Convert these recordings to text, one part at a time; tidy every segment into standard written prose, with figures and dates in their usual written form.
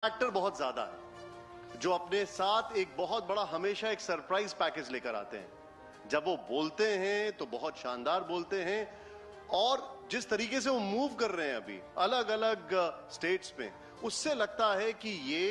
Factor बहुत ज्यादा है, जो अपने साथ एक बहुत बड़ा हमेशा एक सरप्राइज पैकेज लेकर आते हैं। जब वो बोलते हैं तो बहुत शानदार बोलते हैं, और जिस तरीके से वो मूव कर रहे हैं अभी अलग अलग स्टेट्स में, उससे लगता है कि ये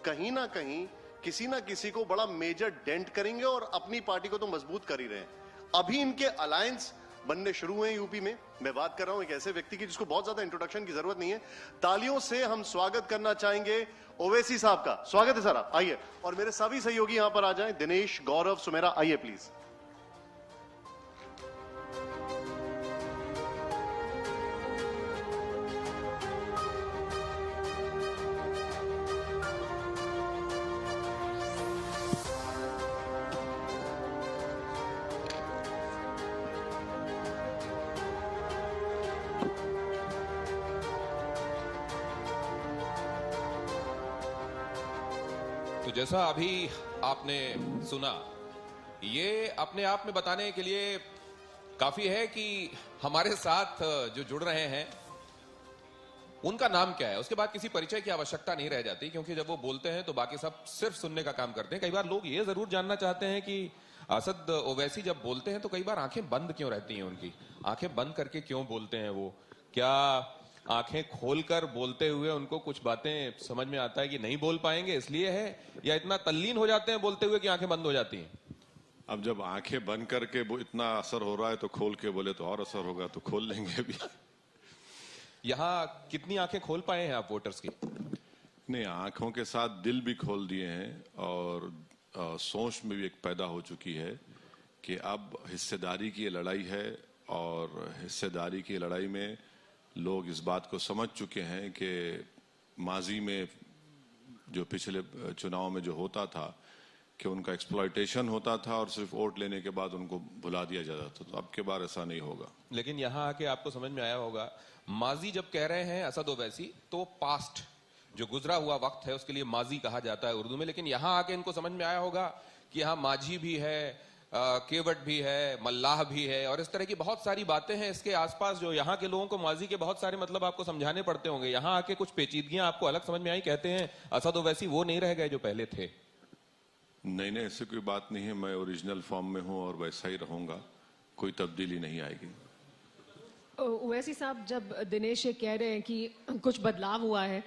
कहीं ना कहीं किसी ना किसी को बड़ा मेजर डेंट करेंगे और अपनी पार्टी को तो मजबूत कर ही रहे हैं। अभी इनके अलायंस बनने शुरू हुए हैं यूपी में। मैं बात कर रहा हूं एक ऐसे व्यक्ति की जिसको बहुत ज्यादा इंट्रोडक्शन की जरूरत नहीं है। तालियों से हम स्वागत करना चाहेंगे ओवैसी साहब का। स्वागत है सर, आप आइए। और मेरे सभी सहयोगी यहां पर आ जाएं। दिनेश, गौरव, सुमेरा, आइए प्लीज। तो जैसा अभी आपने सुना, ये अपने आप में बताने के लिए काफी है कि हमारे साथ जो जुड़ रहे हैं उनका नाम क्या है। उसके बाद किसी परिचय की आवश्यकता नहीं रह जाती, क्योंकि जब वो बोलते हैं तो बाकी सब सिर्फ सुनने का काम करते हैं। कई बार लोग ये जरूर जानना चाहते हैं कि असद ओवैसी जब बोलते हैं तो कई बार आंखें बंद क्यों रहती हैं उनकी, आंखें बंद करके क्यों बोलते हैं वो? क्या आंखें खोलकर बोलते हुए उनको कुछ बातें समझ में आता है कि नहीं बोल पाएंगे इसलिए है, या इतना तल्लीन हो जाते हैं बोलते हुए कि आंखें बंद हो जाती हैं? अब जब आंखें बंद करके वो इतना असर हो रहा है तो खोल के बोले तो और असर होगा, तो खोल लेंगे अभी। यहाँ कितनी आंखें खोल पाए हैं आप वोटर्स की? नहीं, आंखों के साथ दिल भी खोल दिए हैं, और सोच में भी एक पैदा हो चुकी है कि अब हिस्सेदारी की लड़ाई है, और हिस्सेदारी की लड़ाई में लोग इस बात को समझ चुके हैं कि माजी में जो पिछले चुनाव में जो होता था कि उनका एक्सप्लॉयटेशन होता था और सिर्फ वोट लेने के बाद उनको भुला दिया जाता था, तो अब के बार ऐसा नहीं होगा। लेकिन यहाँ आके आपको समझ में आया होगा, माजी जब कह रहे हैं असद ओवैसी तो पास्ट जो गुजरा हुआ वक्त है उसके लिए माजी कहा जाता है उर्दू में। लेकिन यहाँ आके इनको समझ में आया होगा कि यहाँ माझी भी है, केवट भी है, मल्लाह भी है, और इस तरह की बहुत सारी बातें हैं इसके आसपास जो यहाँ के लोगों को माजी के बहुत सारे मतलब आपको समझाने पड़ते होंगे। यहाँ आके कुछ पेचीदगियां आपको अलग समझ में आई। कहते हैं असद ओवैसी वो नहीं रह गए जो पहले थे। नहीं नहीं, ऐसी कोई बात नहीं है। मैं ओरिजिनल फॉर्म में हूँ और वैसा ही रहूंगा, कोई तब्दीली नहीं आएगी। ओवैसी साहब, जब दिनेश ये कह रहे हैं कि कुछ बदलाव हुआ है,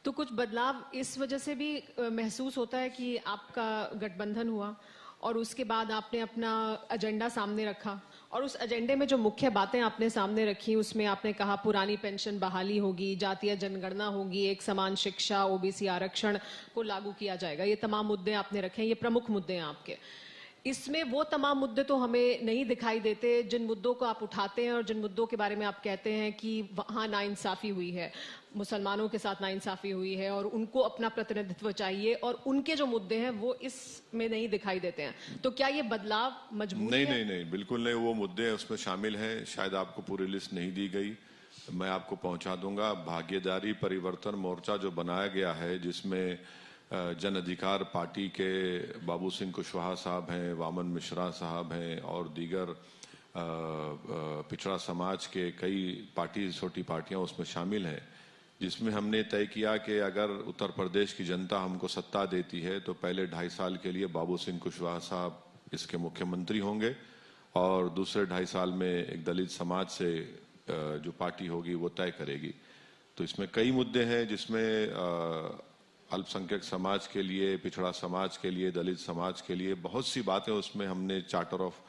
तो कुछ बदलाव इस वजह से भी महसूस होता है कि आपका गठबंधन हुआ और उसके बाद आपने अपना एजेंडा सामने रखा, और उस एजेंडे में जो मुख्य बातें आपने सामने रखी उसमें आपने कहा पुरानी पेंशन बहाली होगी, जातीय जनगणना होगी, एक समान शिक्षा, ओबीसी आरक्षण को लागू किया जाएगा। ये तमाम मुद्दे आपने रखे हैं, ये प्रमुख मुद्दे हैं आपके। इसमें वो तमाम मुद्दे तो हमें नहीं दिखाई देते जिन मुद्दों को आप उठाते हैं और जिन मुद्दों के बारे में आप कहते हैं कि वहाँ नाइंसाफी हुई है, मुसलमानों के साथ नाइंसाफी हुई है और उनको अपना प्रतिनिधित्व चाहिए, और उनके जो मुद्दे हैं वो इसमें नहीं दिखाई देते हैं। तो क्या ये बदलाव मजबूरी नहीं है? नहीं नहीं, बिल्कुल नहीं। वो मुद्दे उसमें शामिल हैं, शायद आपको पूरी लिस्ट नहीं दी गई, मैं आपको पहुंचा दूंगा। भागीदारी परिवर्तन मोर्चा जो बनाया गया है, जिसमें जन अधिकार पार्टी के बाबू सिंह कुशवाहा साहब हैं, वामन मिश्रा साहब हैं, और दीगर पिछड़ा समाज के कई पार्टी, छोटी पार्टियां उसमें शामिल हैं, जिसमें हमने तय किया कि अगर उत्तर प्रदेश की जनता हमको सत्ता देती है तो पहले 2.5 साल के लिए बाबू सिंह कुशवाहा साहब इसके मुख्यमंत्री होंगे, और दूसरे 2.5 साल में एक दलित समाज से जो पार्टी होगी वो तय करेगी। तो इसमें कई मुद्दे हैं, जिसमें अल्पसंख्यक समाज के लिए, पिछड़ा समाज के लिए, दलित समाज के लिए बहुत सी बातें उसमें हमने चार्टर ऑफ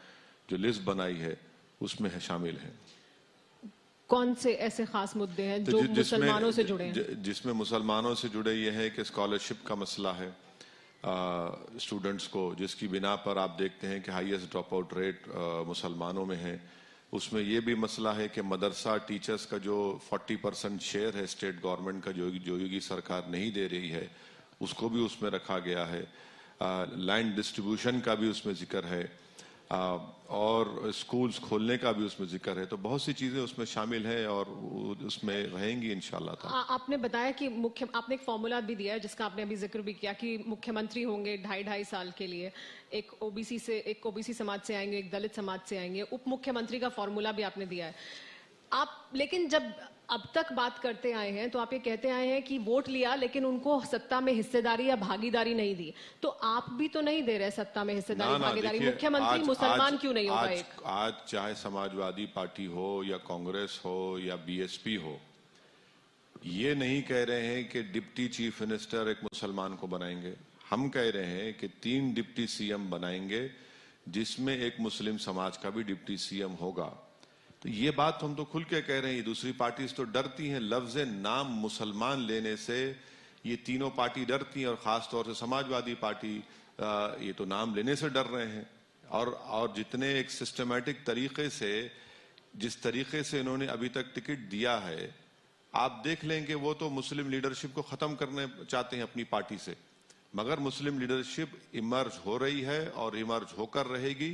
जो लिस्ट बनाई है उसमें है, शामिल हैं। कौन से ऐसे खास मुद्दे हैं जो मुसलमानों से जुड़े हैं? जिसमें मुसलमानों से जुड़े ये है कि स्कॉलरशिप का मसला है स्टूडेंट्स को, जिसकी बिना पर आप देखते हैं कि हाईएस्ट ड्रॉप आउट रेट मुसलमानों में है। उसमें यह भी मसला है कि मदरसा टीचर्स का जो 40% शेयर है स्टेट गवर्नमेंट का, जो योगी सरकार नहीं दे रही है, उसको भी उसमें रखा गया है। लैंड डिस्ट्रीब्यूशन का भी उसमें जिक्र है, और स्कूल्स खोलने का भी उसमें जिक्र है। तो बहुत सी चीजें उसमें शामिल हैं और उसमें रहेंगी इंशाल्लाह। आपने बताया कि आपने एक फॉर्मूला भी दिया है जिसका आपने अभी जिक्र भी किया कि मुख्यमंत्री होंगे 2.5 साल के लिए, एक ओबीसी समाज से आएंगे, एक दलित समाज से आएंगे, उप मुख्यमंत्री का फॉर्मूला भी आपने दिया है। आप लेकिन जब अब तक बात करते आए हैं तो आप ये कहते आए हैं कि वोट लिया लेकिन उनको सत्ता में हिस्सेदारी या भागीदारी नहीं दी, तो आप भी तो नहीं दे रहे सत्ता में हिस्सेदारी भागीदारी। देखिए, मुख्यमंत्री मुसलमान क्यों नहीं होगा? एक आज चाहे समाजवादी पार्टी हो या कांग्रेस हो या बीएसपी हो, ये नहीं कह रहे हैं कि डिप्टी चीफ मिनिस्टर एक मुसलमान को बनाएंगे। हम कह रहे हैं कि 3 डिप्टी सीएम बनाएंगे जिसमें एक मुस्लिम समाज का भी डिप्टी सीएम होगा। तो ये बात हम तो खुल के कह रहे हैं। दूसरी पार्टी तो डरती हैं लफ्ज नाम मुसलमान लेने से, ये तीनों पार्टी डरती हैं और खास तौर से समाजवादी पार्टी ये तो नाम लेने से डर रहे हैं। और जितने एक सिस्टमैटिक तरीके से जिस तरीके से इन्होंने अभी तक टिकट दिया है, आप देख लें कि वो तो मुस्लिम लीडरशिप को खत्म करने चाहते हैं अपनी पार्टी से, मगर मुस्लिम लीडरशिप इमर्ज हो रही है और इमर्ज होकर रहेगी।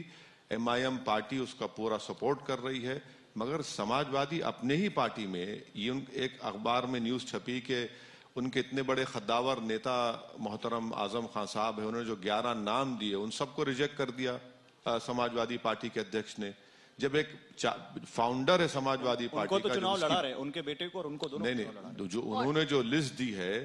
एमआईएम पार्टी उसका पूरा सपोर्ट कर रही है, मगर समाजवादी अपने ही पार्टी में ये एक अखबार में न्यूज छपी कि उनके इतने बड़े खद्दावर नेता मोहतरम आजम खान साहब है, उन्होंने जो 11 नाम दिए उन सबको रिजेक्ट कर दिया समाजवादी पार्टी के अध्यक्ष ने। जब एक फाउंडर है समाजवादी पार्टी तो चुनाव लड़ा रहे, उनके बेटे को और उनको दोनों नहीं, जो उन्होंने जो लिस्ट दी है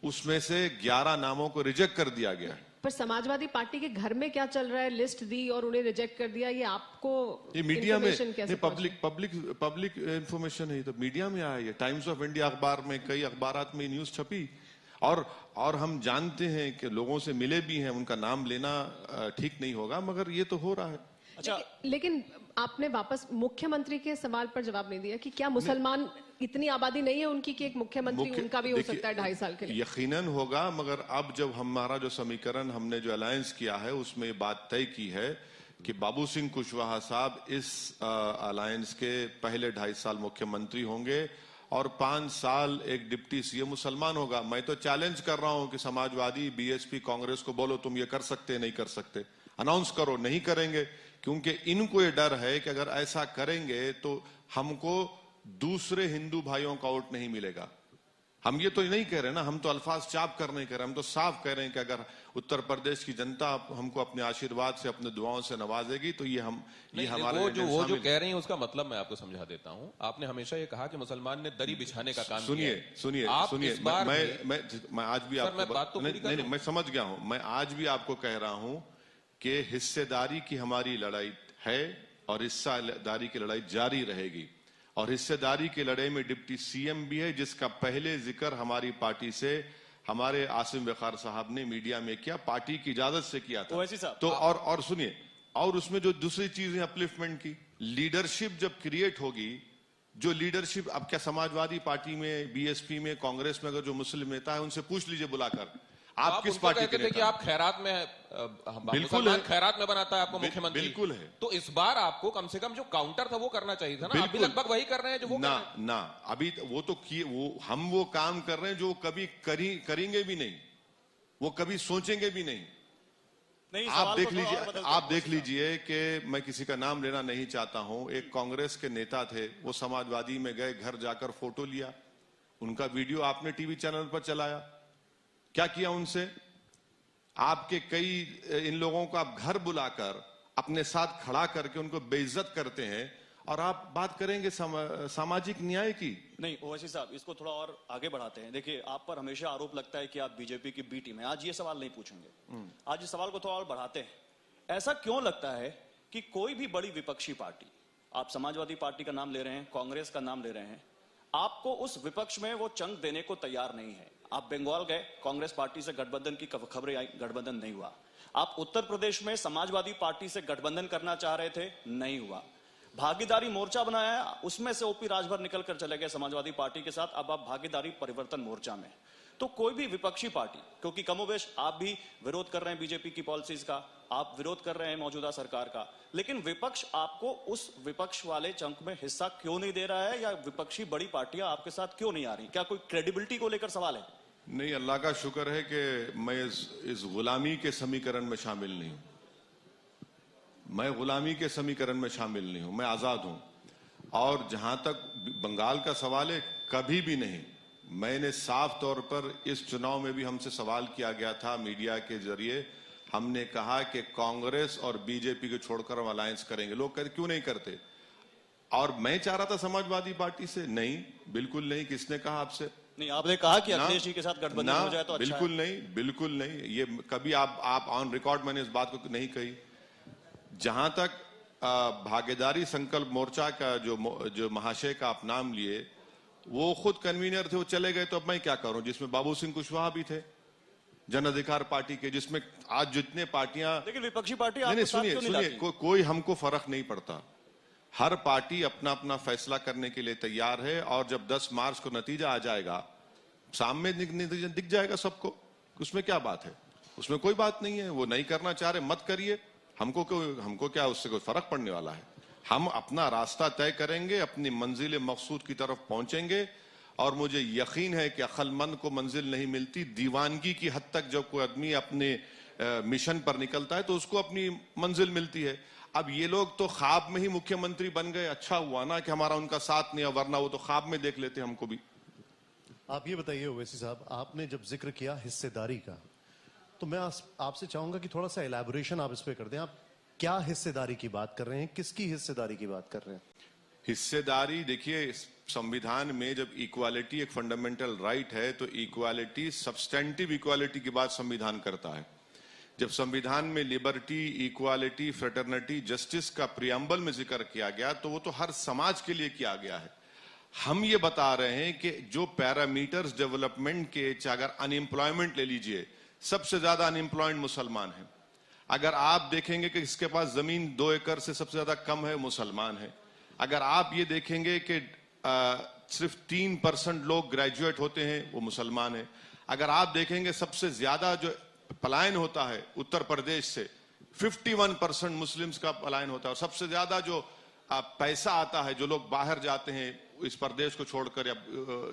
उसमें से 11 नामों को रिजेक्ट कर दिया गया है। पर समाजवादी पार्टी के घर में क्या चल रहा है? लिस्ट दी और उन्हें रिजेक्ट कर दिया, ये आपको ये मीडिया में कैसे पब्लिक इंफॉर्मेशन है, तो मीडिया में आया। ये टाइम्स ऑफ इंडिया अखबार में, कई अखबारात में न्यूज छपी। और हम जानते हैं कि लोगों से मिले भी हैं, उनका नाम लेना ठीक नहीं होगा, मगर ये तो हो रहा है। अच्छा, लेकिन आपने वापस मुख्यमंत्री के सवाल पर जवाब नहीं दिया कि क्या मुसलमान इतनी आबादी नहीं है उनकी कि एक मुख्यमंत्री उनका भी हो सकता है 2.5 साल के लिए? यकीनन होगा, मगर अब जब हमारा जो समीकरण हमने जो अलायंस किया है उसमें बात तय की है कि बाबू सिंह कुशवाहा साहब इस अलायंस के पहले 2.5 साल मुख्यमंत्री होंगे और 5 साल एक डिप्टी सीएम मुसलमान होगा। मैं तो चैलेंज कर रहा हूं कि समाजवादी, बीएसपी, कांग्रेस को बोलो तुम ये कर सकते नहीं कर सकते, अनाउंस करो। नहीं करेंगे क्योंकि इनको ये डर है कि अगर ऐसा करेंगे तो हमको दूसरे हिंदू भाइयों का वोट नहीं मिलेगा। हम ये तो नहीं कह रहे ना, हम तो अल्फाज चाप कर नहीं कह रहे, हम तो साफ कह रहे हैं कि अगर उत्तर प्रदेश की जनता हमको अपने आशीर्वाद से, अपने दुआओं से नवाजेगी तो ये हमारे वो जो कह रही है उसका मतलब मैं आपको समझा देता हूं। आपने हमेशा ये कहा कि मुसलमान ने दरी बिछाने का काम किया है। सुनिए, मैं आज भी आपको नहीं, मैं समझ गया हूं। मैं आज भी आपको कह रहा हूं कि हिस्सेदारी की हमारी लड़ाई है और हिस्सेदारी की लड़ाई जारी रहेगी। और हिस्सेदारी की लड़ाई में डिप्टी सीएम भी है, जिसका पहले जिक्र हमारी पार्टी से हमारे आसिम वकार साहब ने मीडिया में किया, पार्टी की इजाजत से किया था। तो और सुनिए, और उसमें जो दूसरी चीज है अपलिफ्टमेंट की, लीडरशिप जब क्रिएट होगी, जो लीडरशिप अब क्या समाजवादी पार्टी में, बीएसपी में, कांग्रेस में अगर जो मुस्लिम नेता है उनसे पूछ लीजिए बुलाकर, आप किस पार्टी के थे कि आप खैरात में, बिल्कुल है, खैरात में बनाता है आपको मुख्यमंत्री, बिल्कुल है। तो इस बार आपको कम से कम जो काउंटर था वो करना चाहिए था ना। आप भी लगभग वही कर रहे हैं जो वो ना अभी वो तो हम वो काम कर रहे हैं जो कभी करेंगे भी नहीं, वो कभी सोचेंगे भी नहीं। आप देख लीजिए कि मैं किसी का नाम लेना नहीं चाहता हूं, एक कांग्रेस के नेता थे, वो समाजवादी में गए, घर जाकर फोटो लिया, उनका वीडियो आपने टीवी चैनल पर चलाया। क्या किया उनसे? आपके कई इन लोगों को आप घर बुलाकर अपने साथ खड़ा करके उनको बेइज्जत करते हैं, और आप बात करेंगे सामाजिक न्याय की। नहीं ओवैसी साहब, इसको थोड़ा और आगे बढ़ाते हैं। देखिए, आप पर हमेशा आरोप लगता है कि आप बीजेपी की बी टीम है। आज ये सवाल नहीं पूछेंगे, आज इस सवाल को थोड़ा और बढ़ाते हैं। ऐसा क्यों लगता है कि कोई भी बड़ी विपक्षी पार्टी, आप समाजवादी पार्टी का नाम ले रहे हैं, कांग्रेस का नाम ले रहे हैं, आपको उस विपक्ष में वो चंक देने को तैयार नहीं है? आप बंगाल गए, कांग्रेस पार्टी से गठबंधन की खबरें आई, गठबंधन नहीं हुआ। आप उत्तर प्रदेश में समाजवादी पार्टी से गठबंधन करना चाह रहे थे, नहीं हुआ। भागीदारी मोर्चा बनाया, उसमें से ओपी राजभर निकल कर चले गए समाजवादी पार्टी के साथ, अब आप भागीदारी परिवर्तन मोर्चा में। तो कोई भी विपक्षी पार्टी, क्योंकि कमोबेश आप भी विरोध कर रहे हैं बीजेपी की पॉलिसीज का, आप विरोध कर रहे हैं मौजूदा सरकार का, लेकिन विपक्ष आपको उस विपक्ष वाले चंक में हिस्सा क्यों नहीं दे रहा है, या विपक्षी बड़ी पार्टियां आपके साथ क्यों नहीं आ रही? क्या कोई क्रेडिबिलिटी को लेकर सवाल है? नहीं, अल्लाह का शुक्र है कि मैं इस गुलामी के समीकरण में शामिल नहीं हूं। मैं गुलामी के समीकरण में शामिल नहीं हूं, मैं आजाद हूं। और जहां तक बंगाल का सवाल है, कभी भी नहीं। मैंने साफ तौर पर इस चुनाव में भी हमसे सवाल किया गया था मीडिया के जरिए, हमने कहा कि कांग्रेस और बीजेपी को छोड़कर हम अलायंस करेंगे। लोग कहते क्यों नहीं करते? और मैं चाह रहा था समाजवादी पार्टी से, नहीं, बिल्कुल नहीं। किसने कहा आपसे? नहीं, आपने कहा कि ना, अखिलेश जी के साथ गठबंधन ना, हो जाए तो अच्छा बिल्कुल है। नहीं, बिल्कुल नहीं। ये कभी आप ऑन रिकॉर्ड मैंने इस बात को नहीं कही। जहां तक भागीदारी संकल्प मोर्चा का जो महाशय का आप नाम लिए, वो खुद कन्वीनर थे, वो चले गए, तो अब मैं क्या करूं? जिसमें बाबू सिंह कुशवाहा भी थे, जन अधिकार पार्टी के, जिसमें आज जितने पार्टियां, लेकिन विपक्षी पार्टी नहीं, आपको साथ सुनिए क्यों नहीं सुनिए, लाती? कोई हमको फर्क नहीं पड़ता। हर पार्टी अपना अपना फैसला करने के लिए तैयार है, और जब 10 मार्च को नतीजा आ जाएगा, सामने नतीजा दिख जाएगा सबको। उसमें क्या बात है? उसमें कोई बात नहीं है। वो नहीं करना चाह रहे, मत करिए। हमको क्या उससे कोई फर्क पड़ने वाला है? हम अपना रास्ता तय करेंगे, अपनी मंजिल मकसूद की तरफ पहुंचेंगे, और मुझे यकीन है कि अक्लमंद को मंजिल नहीं मिलती, दीवानगी की हद तक जब कोई आदमी अपने मिशन पर निकलता है तो उसको अपनी मंजिल मिलती है। अब ये लोग तो ख्वाब में ही मुख्यमंत्री बन गए। अच्छा हुआ ना कि हमारा उनका साथ नहीं, वरना वो तो ख्वाब में देख लेते हमको भी। आप ये बताइए ओवैसी साहब, आपने जब जिक्र किया हिस्सेदारी का, तो मैं आपसे चाहूंगा कि थोड़ा सा एलैबोरेशन आप इस पे कर दें। आप क्या हिस्सेदारी की बात कर रहे हैं? किसकी हिस्सेदारी की बात कर रहे हैं? हिस्सेदारी, देखिए, संविधान में जब इक्वालिटी एक फंडामेंटल राइट है, तो इक्वालिटी, सब्सटेंटिव इक्वालिटी की बात संविधान करता है। जब संविधान में लिबर्टी, इक्वालिटी, फ्रेटर्निटी, जस्टिस का प्रियम्बल में जिक्र किया गया, तो वो तो हर समाज के लिए किया गया है। हम ये बता रहे हैं कि जो पैरामीटर्स डेवलपमेंट के, अगर अनएम्प्लॉयमेंट ले लीजिए, सबसे ज्यादा अनएम्प्लॉयड मुसलमान है। अगर आप देखेंगे कि इसके पास जमीन 2 एकड़ से सबसे ज्यादा कम है, मुसलमान है। अगर आप ये देखेंगे कि सिर्फ 3% लोग ग्रेजुएट होते हैं, वो मुसलमान है। अगर आप देखेंगे सबसे ज्यादा जो पलायन होता है उत्तर प्रदेश से, 51% मुस्लिम्स का पलायन होता है। और सबसे ज्यादा जो पैसा आता है, जो लोग बाहर जाते हैं इस प्रदेश को छोड़कर या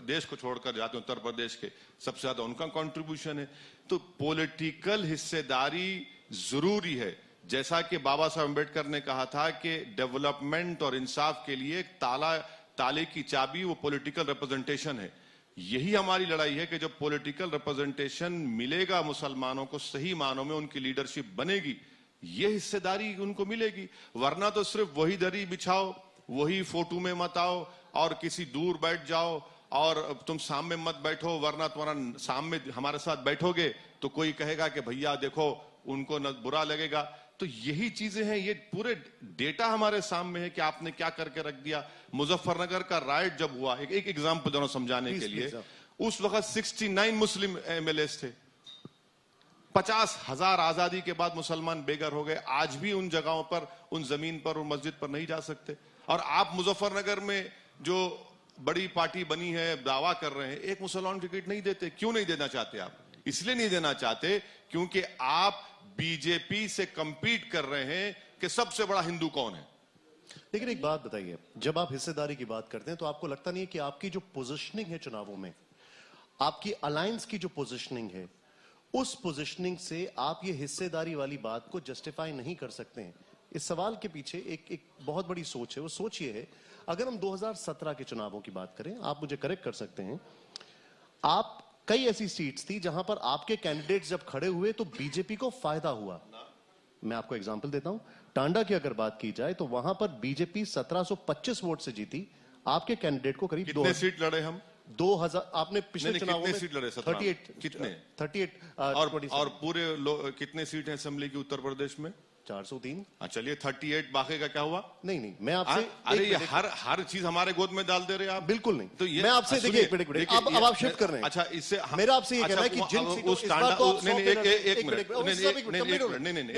देश को छोड़कर जाते हैं, उत्तर प्रदेश के, सबसे ज्यादा उनका कंट्रीब्यूशन है। तो पॉलिटिकल हिस्सेदारी जरूरी है। जैसा कि बाबा साहब अम्बेडकर ने कहा था कि डेवलपमेंट और इंसाफ के लिए ताले की चाबी वो पॉलिटिकल रिप्रेजेंटेशन है। यही हमारी लड़ाई है कि जब पॉलिटिकल रिप्रेजेंटेशन मिलेगा मुसलमानों को, सही मानों में उनकी लीडरशिप बनेगी, ये हिस्सेदारी उनको मिलेगी। वरना तो सिर्फ वही दरी बिछाओ, वही फोटो में मत आओ, और किसी दूर बैठ जाओ, और तुम सामने मत बैठो, वरना तुम्हारा सामने हमारे साथ बैठोगे तो कोई कहेगा कि भैया देखो, उनको न बुरा लगेगा। तो यही चीजें हैं, ये पूरे डेटा हमारे सामने है कि आपने क्या करके रख दिया। मुजफ्फरनगर का राइट जब हुआ, एक एग्जाम्पल दोनों समझाने के लिए, उस वक्त 69 मुस्लिम एमएलएस थे। 50,000 आजादी के बाद मुसलमान बेघर हो गए। आज भी उन जगहों पर, उन जमीन पर, उन मस्जिद पर नहीं जा सकते। और आप मुजफ्फरनगर में जो बड़ी पार्टी बनी है, दावा कर रहे हैं, एक मुसलमान टिकट नहीं देते। क्यों नहीं देना चाहते आप? इसलिए नहीं देना चाहते क्योंकि आप बीजेपी से कंपीट कर रहे हैं कि सबसे बड़ा हिंदू कौन है। लेकिन एक बात बताइए, जब आप हिस्सेदारी की बात करते हैं तो आपको लगता नहीं है कि आपकी जो पोजीशनिंग है चुनावों में, आपकी अलायंस की जो पोजीशनिंग है, उस पोजीशनिंग से आप ये हिस्सेदारी वाली बात को जस्टिफाई नहीं कर सकते हैं? इस सवाल के पीछे एक बहुत बड़ी सोच है। वो सोच ये है, अगर हम 2017 के चुनावों की बात करें, आप मुझे करेक्ट कर सकते हैं, आप कई ऐसी सीट्स थी जहां पर आपके कैंडिडेट्स जब खड़े हुए तो बीजेपी को फायदा हुआ। मैं आपको एग्जांपल देता हूं, टांडा की अगर बात की जाए तो वहां पर बीजेपी 1725 वोट से जीती, आपके कैंडिडेट को करीब कितने सीट लड़े हम? 2000। आपने पिछले चुनाव में कितने सीट लड़े? 38 कितने? 38 और पूरे कितने सीट हैं असेंबली की उत्तर प्रदेश में? 403। चलिए 38, बाकी का क्या हुआ? नहीं, मैं आपसे अरे ये हर चीज हमारे गोद में डाल दे रहे हैं आप। बिल्कुल नहीं। तो ये मैं आपसे देखिए, एक मिनट, अब आप शिफ्ट कर रहे हैं। अच्छा, इससे मेरा आपसे ये कहना है कि जिन सीटों इस बार तो आप 100 पे लड़े, एक मिनट,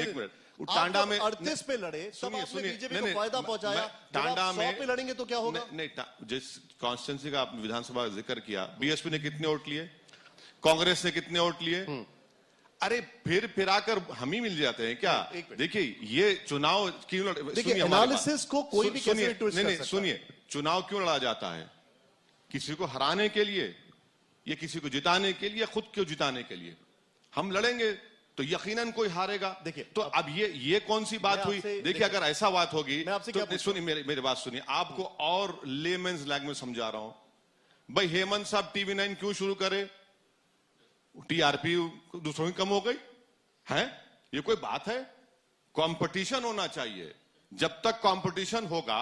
एक मिनट, टांडा में 38 पे लड़े, तब आपने बीजेपी को फायदा पहुंचाया। टांडा में 100 पे लड़ेंगे तो क्या होगा? नहीं, जिस कॉन्स्टिट्यूंसी का आपने विधानसभा जिक्र किया, बीएसपी ने कितने वोट लिए, कांग्रेस ने कितने वोट लिए? अरे फिर आकर हम ही मिल जाते हैं क्या? देखिए, ये चुनाव क्यों देखिए, एनालिसिस को कोई भी कैसे ट्विस्ट कर सकता है। सुनिए, चुनाव क्यों लड़ा जाता है? किसी को हराने के लिए, या किसी को जिताने के लिए, खुद क्यों जिताने के लिए? हम लड़ेंगे तो यकीनन कोई हारेगा। देखिए, तो अब ये कौन सी बात हुई? देखिए, अगर ऐसा बात होगी तो सुनिए, मेरी बात सुनिए, आपको और लेमेन्स लैंग्वेज समझा रहा हूं। भाई, हेमंत साहब TV9 क्यों शुरू करे? टीआरपी दूसरों की कम हो गई है? ये कोई बात है? कंपटीशन होना चाहिए। जब तक कंपटीशन होगा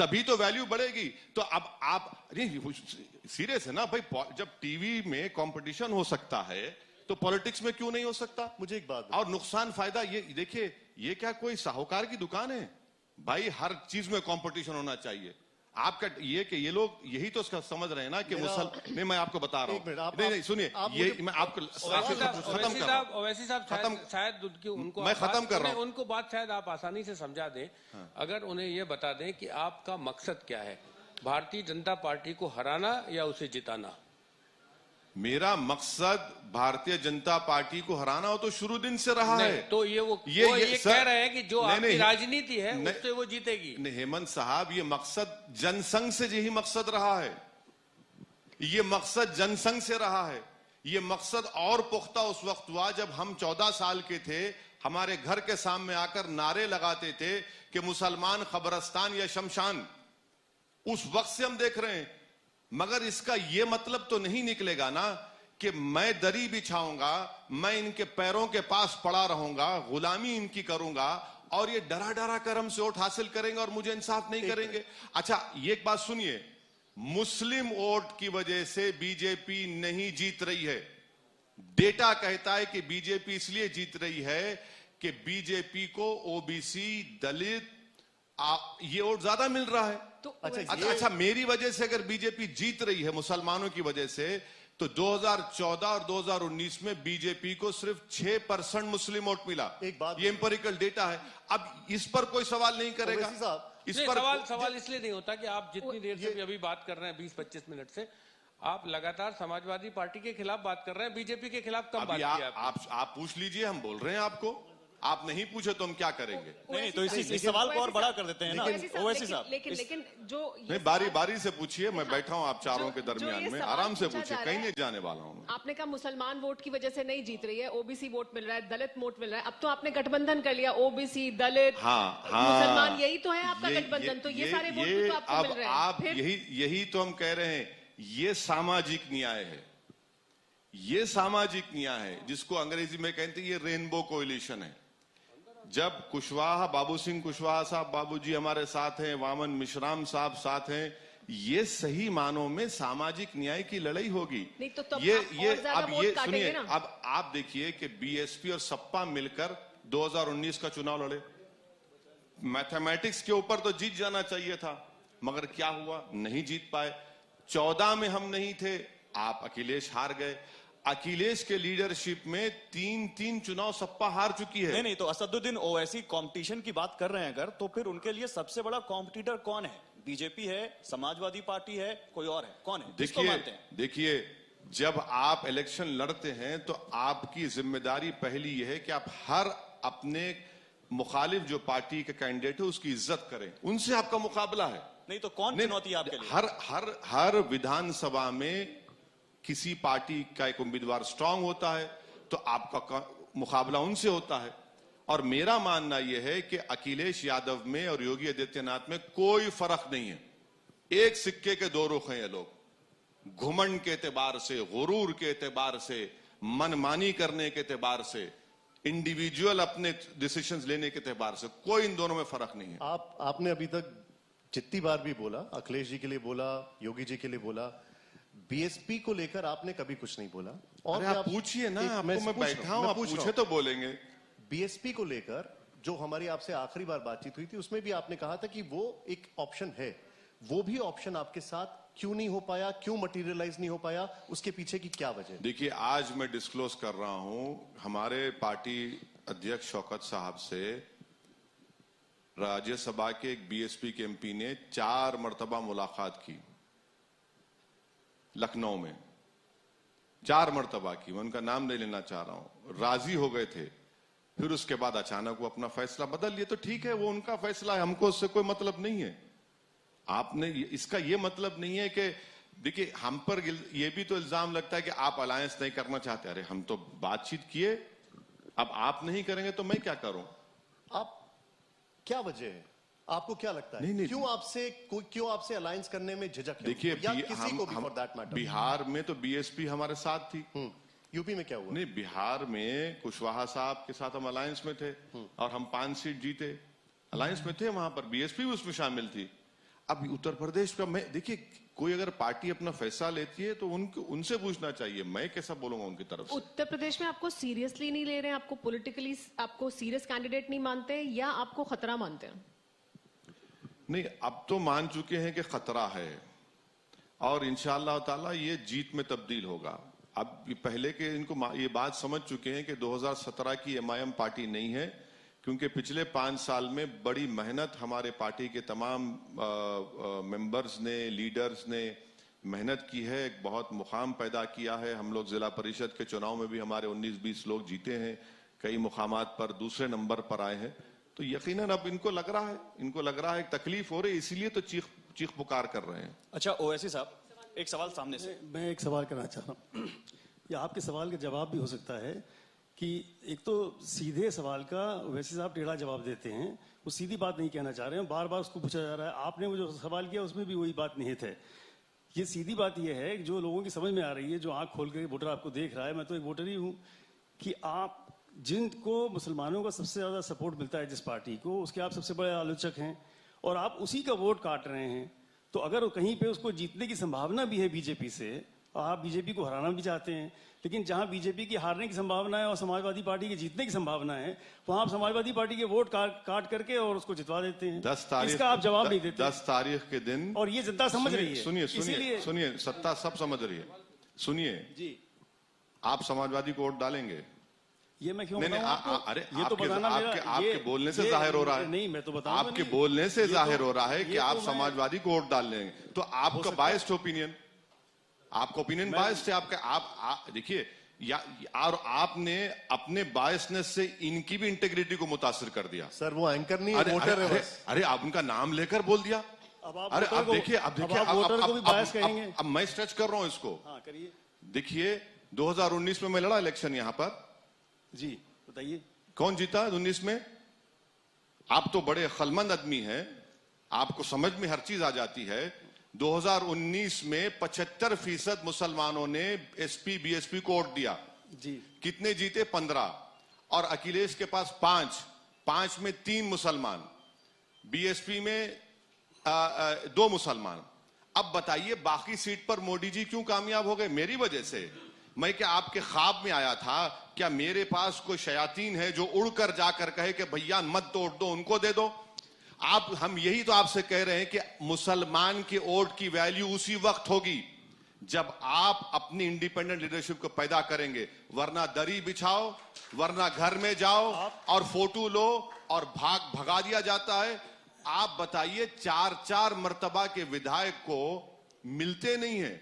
तभी तो वैल्यू बढ़ेगी। तो अब आप सीरियस है ना भाई, जब टीवी में कंपटीशन हो सकता है तो पॉलिटिक्स में क्यों नहीं हो सकता? मुझे एक बात और नुकसान फायदा ये देखिए, ये क्या कोई साहूकार की दुकान है भाई? हर चीज में कंपटीशन होना चाहिए। आपका ये कि ये लोग यही तो समझ रहे हैं ना कि नहीं, मैं आपको बता रहा हूँ, नहीं सुनिए, ये मैं आपको खत्म कर रहा हूँ। ओवैसी साहब शायद उनको मैं खत्म कर रहा हूँ, उनको बात शायद आप आसानी से समझा दें। अगर उन्हें ये बता दें कि आपका मकसद क्या है, भारतीय जनता पार्टी को हराना या उसे जिताना? मेरा मकसद भारतीय जनता पार्टी को हराना हो तो शुरू दिन से रहा है। तो ये कह रहे हैं कि जो आपकी राजनीति है उससे वो जीतेगी। नहीं हेमंत साहब, ये मकसद जनसंघ से यही मकसद रहा है, ये मकसद जनसंघ से रहा है। ये मकसद और पुख्ता उस वक्त हुआ जब हम 14 साल के थे, हमारे घर के सामने आकर नारे लगाते थे कि मुसलमान खबरस्तान या शमशान। उस वक्त से हम देख रहे हैं। मगर इसका यह मतलब तो नहीं निकलेगा ना कि मैं दरी बिछाऊंगा, मैं इनके पैरों के पास पड़ा रहूंगा, गुलामी इनकी करूंगा और ये डरा डरा कर हमसे वोट हासिल करेंगे और मुझे इंसाफ नहीं करेंगे। अच्छा, ये एक बात सुनिए, मुस्लिम वोट की वजह से बीजेपी नहीं जीत रही है। डेटा कहता है कि बीजेपी इसलिए जीत रही है कि बीजेपी को ओबीसी, दलित ये वोट ज्यादा मिल रहा है। तो अच्छा, मेरी वजह से अगर बीजेपी जीत रही है मुसलमानों की वजह से, तो 2014 और 2019 में बीजेपी को सिर्फ 6% मुस्लिम वोट मिला। एक बात, ये एम्पिरिकल डेटा है। अब इस पर कोई सवाल नहीं करेगा। इस पर सवाल इसलिए नहीं होता कि आप जितनी देर से अभी बात कर रहे हैं 20-25 मिनट से, आप लगातार समाजवादी पार्टी के खिलाफ बात कर रहे हैं, बीजेपी के खिलाफ कब बात किया? आप पूछ लीजिए, हम बोल रहे हैं आपको। आप नहीं पूछे तो हम क्या करेंगे? नहीं तो इस सवाल को और बड़ा कर देते हैं ना ओवैसी साहब। लेकिन जो नहीं, बारी बारी से पूछिए, मैं बैठा हूं आप चारों के दरमियान में, आराम से पूछिए, कहीं नहीं जाने वाला हूं। आपने कहा मुसलमान वोट की वजह से नहीं जीत रही है, ओबीसी वोट मिल रहा है, दलित वोट मिल रहा है। अब तो आपने गठबंधन कर लिया, ओबीसी, दलित, मुसलमान, यही तो है आपका गठबंधन। तो ये सारे वोट भी तो आपको मिल रहे हैं। आप यही तो हम कह रहे हैं, ये सामाजिक न्याय है, ये सामाजिक न्याय है जिसको अंग्रेजी में कहते हैं ये रेनबो कोएलिशन है। जब कुशवाहा, बाबू सिंह कुशवाहा साहब बाबूजी हमारे साथ हैं, वामन मिश्राम साहब साथ हैं, ये सही मानों में सामाजिक न्याय की लड़ाई होगी। नहीं तो तब ये अब ये सुनिए, अब आप देखिए कि बीएसपी और सपा मिलकर 2019 का चुनाव लड़े। मैथमेटिक्स के ऊपर तो जीत जाना चाहिए था, मगर क्या हुआ, नहीं जीत पाए। 14 में हम नहीं थे, आप अखिलेश हार गए। अखिलेश के लीडरशिप में 3 चुनाव सपा हार चुकी है। नहीं तो असदुद्दीन ओवैसी कंपटीशन की बात कर रहे हैं अगर, तो फिर उनके लिए सबसे बड़ा कॉम्पिटिटर कौन है? बीजेपी है, समाजवादी पार्टी है, कोई और है? कौन है? देखिए, जब आप इलेक्शन लड़ते हैं तो आपकी जिम्मेदारी पहली यह है कि आप हर अपने मुखालिफ जो पार्टी के कैंडिडेट है उसकी इज्जत करें, उनसे आपका मुकाबला है। नहीं तो कौन चुनौती है आपके लिए? हर विधानसभा में किसी पार्टी का एक उम्मीदवार स्ट्रांग होता है तो आपका मुकाबला उनसे होता है। और मेरा मानना यह है कि अखिलेश यादव में और योगी आदित्यनाथ में कोई फर्क नहीं है। एक सिक्के के दो रुख हैं ये लोग। घुमंड के एतबार से, गुरूर के एतबार से, मनमानी करने के एतबार से, इंडिविजुअल अपने डिसीजंस लेने के एतबार से, कोई इन दोनों में फर्क नहीं है। आपने अभी तक जितनी बार भी बोला, अखिलेश जी के लिए बोला, योगी जी के लिए बोला, बीएसपी को लेकर आपने कभी कुछ नहीं बोला। और आप पूछिए ना, आपको मैं बैठा हूं, आप पूछे तो बोलेंगे। बीएसपी को लेकर जो हमारी आपसे आखिरी बार बातचीत हुई थी उसमें भी आपने कहा था कि वो एक ऑप्शन है, वो भी ऑप्शन आपके साथ क्यों नहीं हो पाया, क्यों मटेरियलाइज नहीं हो पाया, उसके पीछे की क्या वजह? देखिए, आज मैं डिस्क्लोज कर रहा हूं, हमारे पार्टी अध्यक्ष शौकत साहब से राज्यसभा के एक बीएसपी के एमपी ने 4 मर्तबा मुलाकात की लखनऊ में, 4 मर्तबा की। मैं उनका नाम नहीं लेना चाह रहा हूं। राजी हो गए थे, फिर उसके बाद अचानक वो अपना फैसला बदल लिए। तो ठीक है, वो उनका फैसला है, हमको उससे कोई मतलब नहीं है। आपने इसका ये मतलब नहीं है कि देखिए, हम पर ये भी तो इल्जाम लगता है कि आप अलायंस नहीं करना चाहते। अरे हम तो बातचीत किए, अब आप नहीं करेंगे तो मैं क्या करूं? आप क्या वजह है, आपको क्या लगता है? नहीं, क्यों आपसे अलायंस करने में झिझक है? देखिए, किसी को भी फॉर दैट मैटर। बिहार में तो बीएसपी हमारे साथ थी। यूपी में क्या हुआ? नहीं, बिहार में कुशवाहा साहब के साथ हम अलायंस में थे और हम 5 सीट जीते, अलायंस में थे, वहां पर बीएसपी भी उसमें शामिल थी। अब उत्तर प्रदेश का मैं देखिए, कोई अगर पार्टी अपना फैसला लेती है तो उनसे पूछना चाहिए, मैं कैसा बोलूंगा उनकी तरफ से। उत्तर प्रदेश में आपको सीरियसली नहीं ले रहे हैं, आपको पॉलिटिकली आपको सीरियस कैंडिडेट नहीं मानते हैं, या आपको खतरा मानते हैं? नहीं, अब तो मान चुके हैं कि खतरा है और इंशाअल्लाह ताला ये जीत में तब्दील होगा। अब पहले के इनको ये बात समझ चुके हैं कि 2017 की एमआईएम पार्टी नहीं है, क्योंकि पिछले 5 साल में बड़ी मेहनत हमारे पार्टी के तमाम मेंबर्स ने, लीडर्स ने मेहनत की है, एक बहुत मुकाम पैदा किया है। हम लोग जिला परिषद के चुनाव में भी हमारे 19-20 लोग जीते हैं, कई मुकामात पर दूसरे नंबर पर आए हैं। तो यकीनन अब इनको लग रहा है तकलीफ हो रही है, इसीलिए तो चीख पुकार कर रहे हैं। अच्छा ओवैसी साहब, एक सवाल सामने से। मैं एक सवाल करना चाह रहा हूँ, या आपके सवाल का जवाब भी हो सकता है कि एक तो सीधे सवाल का ओवैसी साहब टेढ़ा जवाब देते हैं, वो सीधी बात नहीं कहना चाह रहे हैं, बार बार उसको पूछा जा रहा है। आपने वो जो सवाल किया उसमें भी वही बात निहित है। ये सीधी बात ये है जो लोगों की समझ में आ रही है, जो आंख खोल के वोटर आपको देख रहा है, मैं तो एक वोटर ही हूँ, कि आप जिनको मुसलमानों का सबसे ज्यादा सपोर्ट मिलता है जिस पार्टी को, उसके आप सबसे बड़े आलोचक हैं और आप उसी का वोट काट रहे हैं। तो अगर कहीं पे उसको जीतने की संभावना भी है बीजेपी से, आप बीजेपी को हराना भी चाहते हैं, लेकिन जहां बीजेपी की हारने की संभावना है और समाजवादी पार्टी की जीतने की संभावना है, वहां आप समाजवादी पार्टी के वोट काट करके और उसको जितवा देते हैं। 10 तारीख इसका आप जवाब नहीं देते। 10 तारीख के दिन, और ये जनता समझ रही है। सुनिए, सत्ता सब समझ रही है। सुनिए जी, आप समाजवादी को वोट डालेंगे? ये मैं क्यों नहीं, बताऊं आपको? अरे ये तो बताना आपके बोलने से जाहिर हो रहा है। नहीं, मैं तो बताऊंगा आपके नहीं। बोलने से जाहिर हो रहा है ये कि तो आप मैं- समाजवादी को वोट डाल लेंगे। तो आपका बायस्ड ओपिनियन, आपका ओपिनियन बायस्ड है। आप देखिए, और आपने अपने बायसनेस से इनकी भी इंटेग्रिटी को मुतासिर कर दिया। सर वो एंकर नहीं है, वोटर है बस। अरे आप उनका नाम लेकर बोल दिया। अब आप अरे वोटर अब को- देखिए, अब आप वोटर को भी बायस कहेंगे। अब मैं स्ट्रेच कर रहा हूं इसको। हाँ, करिए। देखिए 2019 में मैं लड़ा इलेक्शन यहां पर, जी बताइए। कौन जीता 19 में? आप तो बड़े अक्लमंद आदमी हैं, आपको समझ में हर चीज आ जाती है। 2019 में 75% मुसलमानों ने एसपी बीएसपी को वोट दिया। जी कितने जीते? 15। और अखिलेश के पास 5 में 3 मुसलमान, बीएसपी में 2 मुसलमान। अब बताइए बाकी सीट पर मोदी जी क्यों कामयाब हो गए? मेरी वजह से। मैं क्या आपके ख्वाब में आया था? क्या मेरे पास कोई शयातीन है जो उड़कर जाकर कहे कि भैया मत तोड़ दो, उनको दे दो? हम यही तो आपसे कह रहे हैं कि मुसलमान के वोट की वैल्यू उसी वक्त होगी जब आप अपनी इंडिपेंडेंट लीडरशिप को पैदा करेंगे, वरना दरी बिछाओ, वरना घर में जाओ और फोटो लो और भगा दिया जाता है। आप बताइए 4 मर्तबा के विधायक को मिलते नहीं है।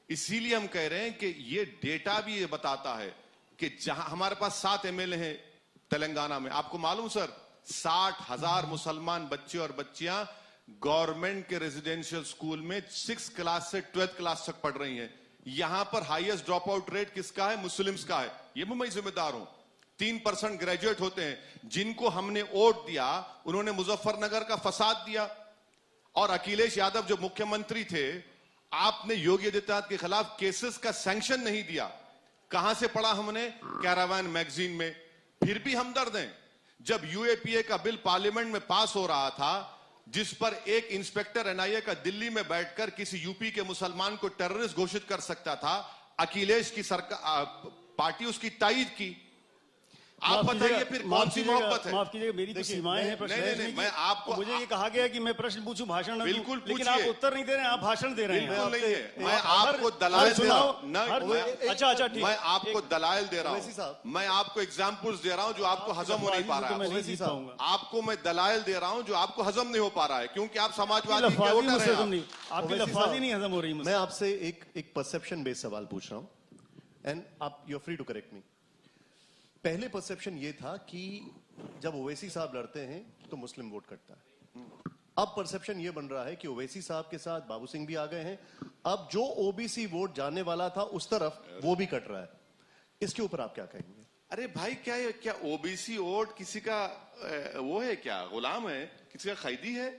इसीलिए हम कह रहे हैं कि ये डेटा भी ये बताता है कि जहां हमारे पास 7 एमएलए हैं तेलंगाना में, आपको मालूम सर 60,000 मुसलमान बच्चे और बच्चियां गवर्नमेंट के रेजिडेंशियल स्कूल में 6th क्लास से 12th क्लास तक पढ़ रही हैं। यहां पर हाईएस्ट ड्रॉप आउट रेट किसका है? मुस्लिम्स का है। ये मैं जिम्मेदार हूं। 3% ग्रेजुएट होते हैं। जिनको हमने वोट दिया उन्होंने मुजफ्फरनगर का फसाद दिया। और अखिलेश यादव जो मुख्यमंत्री थे, आपने योगी आदित्यनाथ के खिलाफ केसेस का सैंक्शन नहीं दिया। कहां से पढ़ा हमने? कैरावान मैगजीन में। फिर भी हमदर्द हैं। जब यूएपीए का बिल पार्लियामेंट में पास हो रहा था, जिस पर एक इंस्पेक्टर एनआईए का दिल्ली में बैठकर किसी यूपी के मुसलमान को टेररिस्ट घोषित कर सकता था, अखिलेश की सरकार पार्टी उसकी तायीद की। आप बताइए फिर कौन सी मोहब्बत है? माफ कीजिएगा, मेरी तो सीमाएं हैं प्रश्न नहीं, मैं आपको, मुझे ये कहा गया कि मैं प्रश्न पूछूं, भाषण न दूं, बिल्कुल लेकिन पूछिए। आप उत्तर नहीं दे रहे हैं, आप भाषण दे रहे हैं। बिल्कुल नहीं है। मैं हर- आपको हर दलाइल दे रहा चुनाव- हूं। अच्छा ठीक। मैं आपको दलाइल दे रहा ओवैसी साहब। हूं। मैं आपको एग्जाम्पल्स दे रहा हूं जो आपको हजम हो नहीं पा रहा तो मैं है। नहीं जीत पाऊंगा। आपको मैं दलाइल दे रहा हूं जो आपको हजम नहीं हो पा रहा है, क्योंकि आप समाजवादी के लफाजी वोटर मुझसे हैं हजम आप। नहीं, आपकी ओवैसी लफाजी साहब, नहीं हजम हो रही मुझसे। मैं आपसे एक परसेप्शन बेस्ड सवाल पूछ रहा हूं एंड आप you are free to correct me. पहले परसेप्शन ये था कि जब ओवैसी साहब लड़ते हैं तो मुस्लिम वोट कटता है। अब परसेप्शन ये बन रहा है कि ओवैसी साहब के साथ बाबू सिंह भी आ गए हैं। अब जो ओबीसी वोट जाने वाला था उस तरफ, वो भी कट रहा है। इसके ऊपर आप क्या कहेंगे? अरे भाई, क्या ओबीसी वोट किसी का वो है? क्या गुलाम है? किसी का खैदी है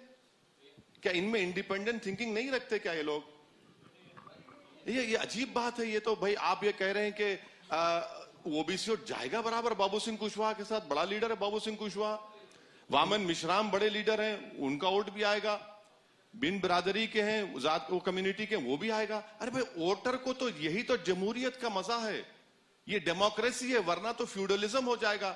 क्या? इनमें इंडिपेंडेंट थिंकिंग नहीं रखते क्या ये लोग? ये अजीब बात है। ये तो भाई आप ये कह रहे हैं कि ओबीसी वोट जाएगा बराबर बाबू सिंह कुशवाहा के साथ। बड़ा लीडर है बाबू सिंह कुशवाहा। वामन मिश्राम बड़े लीडर हैं, उनका वोट भी आएगा। बिन बिरादरी के हैं, जात वो कम्युनिटी के, वो भी आएगा। अरे भाई वोटर को तो यही तो जमहूरियत का मजा है, ये डेमोक्रेसी है, वरना तो फ्यूडलिज्म हो जाएगा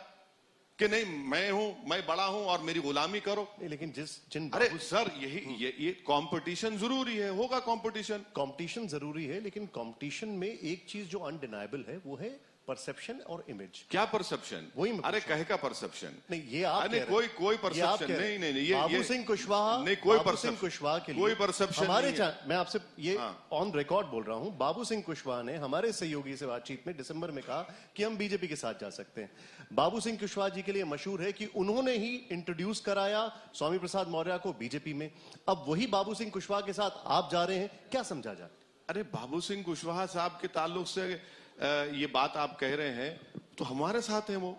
कि नहीं मैं हूं, मैं बड़ा हूं और मेरी गुलामी करो। नहीं, लेकिन जिन अरे सर ये कंपटीशन जरूरी है, होगा कंपटीशन। कंपटीशन जरूरी है, लेकिन कंपटीशन में एक चीज जो अनडिनाइबल है वो है परसेप्शन और इमेज। क्या परसेप्शन? वही मैं अरे कहे का परसेप्शन? नहीं, ये आप नहीं, कोई परसेप्शन नहीं, ये बाबू सिंह कुशवाहा नहीं, कोई बाबू सिंह कुशवाहा के लिए कोई परसेप्शन हमारे नहीं है। मैं आपसे ये ऑन रिकॉर्ड बोल रहा हूं, बाबू सिंह कुशवाहा ने हमारे सहयोगी से बातचीत में दिसंबर में कहा कि हम बीजेपी के साथ जा सकते हैं। बाबू सिंह कुशवाहा जी के लिए मशहूर है कि उन्होंने ही इंट्रोड्यूस कराया स्वामी प्रसाद मौर्य को बीजेपी में। अब वही बाबू सिंह कुशवाहा के साथ आप जा रहे हैं, क्या समझा जाए? अरे बाबू सिंह कुशवाहा साहब के ताल्लुक से ये बात आप कह रहे हैं तो हमारे साथ है वो।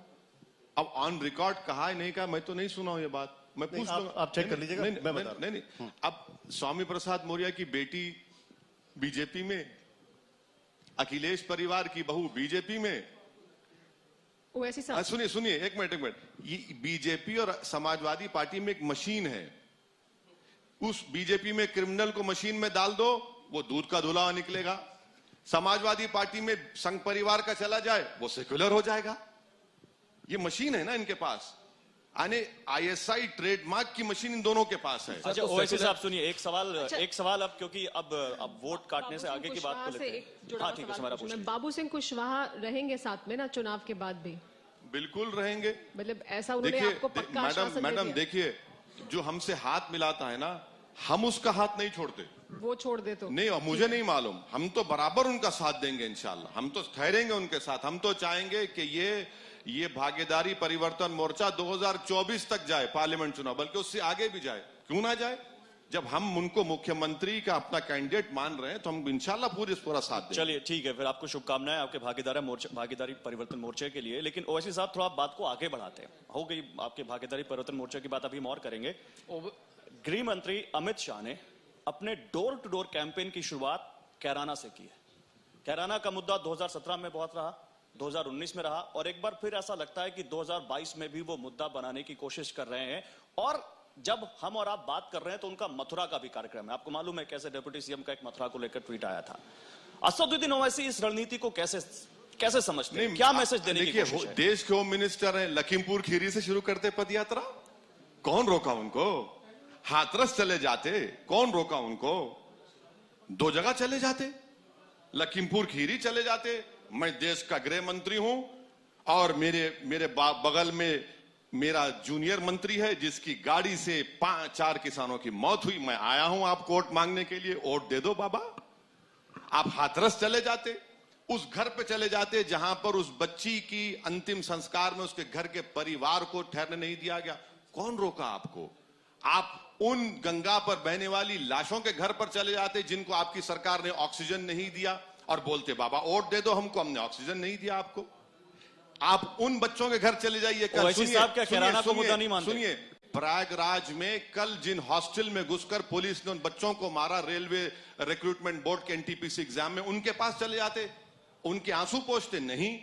अब ऑन रिकॉर्ड कहा है नहीं कहा, मैं तो नहीं सुना हूं ये बात, मैं पूछ लूंगा। आप चेक कर लीजिएगा, मैं बता रहा हूं। नहीं, अब स्वामी प्रसाद मौर्य की बेटी बीजेपी में, अखिलेश परिवार की बहू बीजेपी में। ओवैसी साहब सुनिए एक मिनट, ये बीजेपी और समाजवादी पार्टी में एक मशीन है। उस बीजेपी में क्रिमिनल को मशीन में डाल दो, वो दूध का धुला निकलेगा। समाजवादी पार्टी में संघ परिवार का चला जाए, वो सेक्युलर हो जाएगा। ये मशीन है ना इनके पास, आने आईएसआई ट्रेडमार्क की मशीन इन दोनों के पास है। अच्छा ओवैसी साहब सुनिए, एक सवाल अब, क्योंकि अब वोट काटने से आगे की बात को लेते हैं। हाँ ठीक है, हमारा पूछिए। बाबू सिंह कुशवाहा रहेंगे साथ में ना चुनाव के बाद भी? बिल्कुल रहेंगे। मतलब ऐसा उन्होंने आपको पक्का आश्वासन दे मैडम दिया? देखिए, जो हमसे हाथ मिलाता है ना, हम उसका हाथ नहीं छोड़ते। वो छोड़ दे तो नहीं, मुझे नहीं मालूम, हम तो बराबर उनका साथ देंगे इंशाल्लाह। हम तो ठहरेंगे उनके साथ। हम तो चाहेंगे कि ये भागीदारी परिवर्तन मोर्चा 2024 तक जाए, पार्लियामेंट चुनाव, बल्कि उससे आगे भी जाए। क्यों ना जाए? जब हम उनको मुख्यमंत्री का अपना कैंडिडेट मान रहे हैं तो हम इंशाल्लाह पूरा साथ देंगे। चलिए ठीक है, फिर आपको शुभकामनाएं आपके भागीदारी परिवर्तन मोर्चे के लिए। लेकिन ओवैसी साहब थोड़ा बात को आगे बढ़ाते हैं। हो गई आपके भागीदारी परिवर्तन मोर्चे की बात, अभी हम और करेंगे। गृह मंत्री अमित शाह ने अपने डोर टू डोर कैंपेन की शुरुआत कैराना से की है। कैराना का मुद्दा 2017 में बहुत रहा, 2019 में रहा, और एक बार फिर ऐसा लगता है कि 2022 में भी वो मुद्दा बनाने की कोशिश कर रहे हैं। और जब हम और आप बात कर रहे हैं तो उनका मथुरा का भी कार्यक्रम है। आपको मालूम है कैसे डिप्टी सीएम का एक मथुरा को लेकर ट्वीट आया था। असदुद्दीन ओवैसी इस रणनीति को कैसे समझते हैं? क्या मैसेज देने की कोशिश है? देश के होम मिनिस्टर हैं, लखीमपुर खीरी से शुरू करते पद यात्रा, कौन रोका उनको? हाथरस चले जाते, कौन रोका उनको? 2 जगह चले जाते, लखीमपुर खीरी चले जाते। मैं देश का गृह मंत्री हूं और मेरे बगल में मेरा जूनियर मंत्री है जिसकी गाड़ी से 4 किसानों की मौत हुई। मैं आया हूं आपको वोट मांगने के लिए, वोट दे दो बाबा। आप हाथरस चले जाते, उस घर पे चले जाते जहां पर उस बच्ची की अंतिम संस्कार में उसके घर के परिवार को ठहरने नहीं दिया गया। कौन रोका आपको? आप उन गंगा पर बहने वाली लाशों के घर पर चले जाते जिनको आपकी सरकार ने ऑक्सीजन नहीं दिया और बोलते बाबा वोट दे दो हमको, हमने ऑक्सीजन नहीं दिया आपको। आप उन बच्चों के घर चले जाइए। सुनिए, प्रयागराज में कल जिन हॉस्टल में घुसकर पुलिस ने उन बच्चों को मारा, रेलवे रिक्रूटमेंट बोर्ड के एनटीपीसी एग्जाम में, उनके पास चले जाते, उनके आंसू पोंछते। नहीं,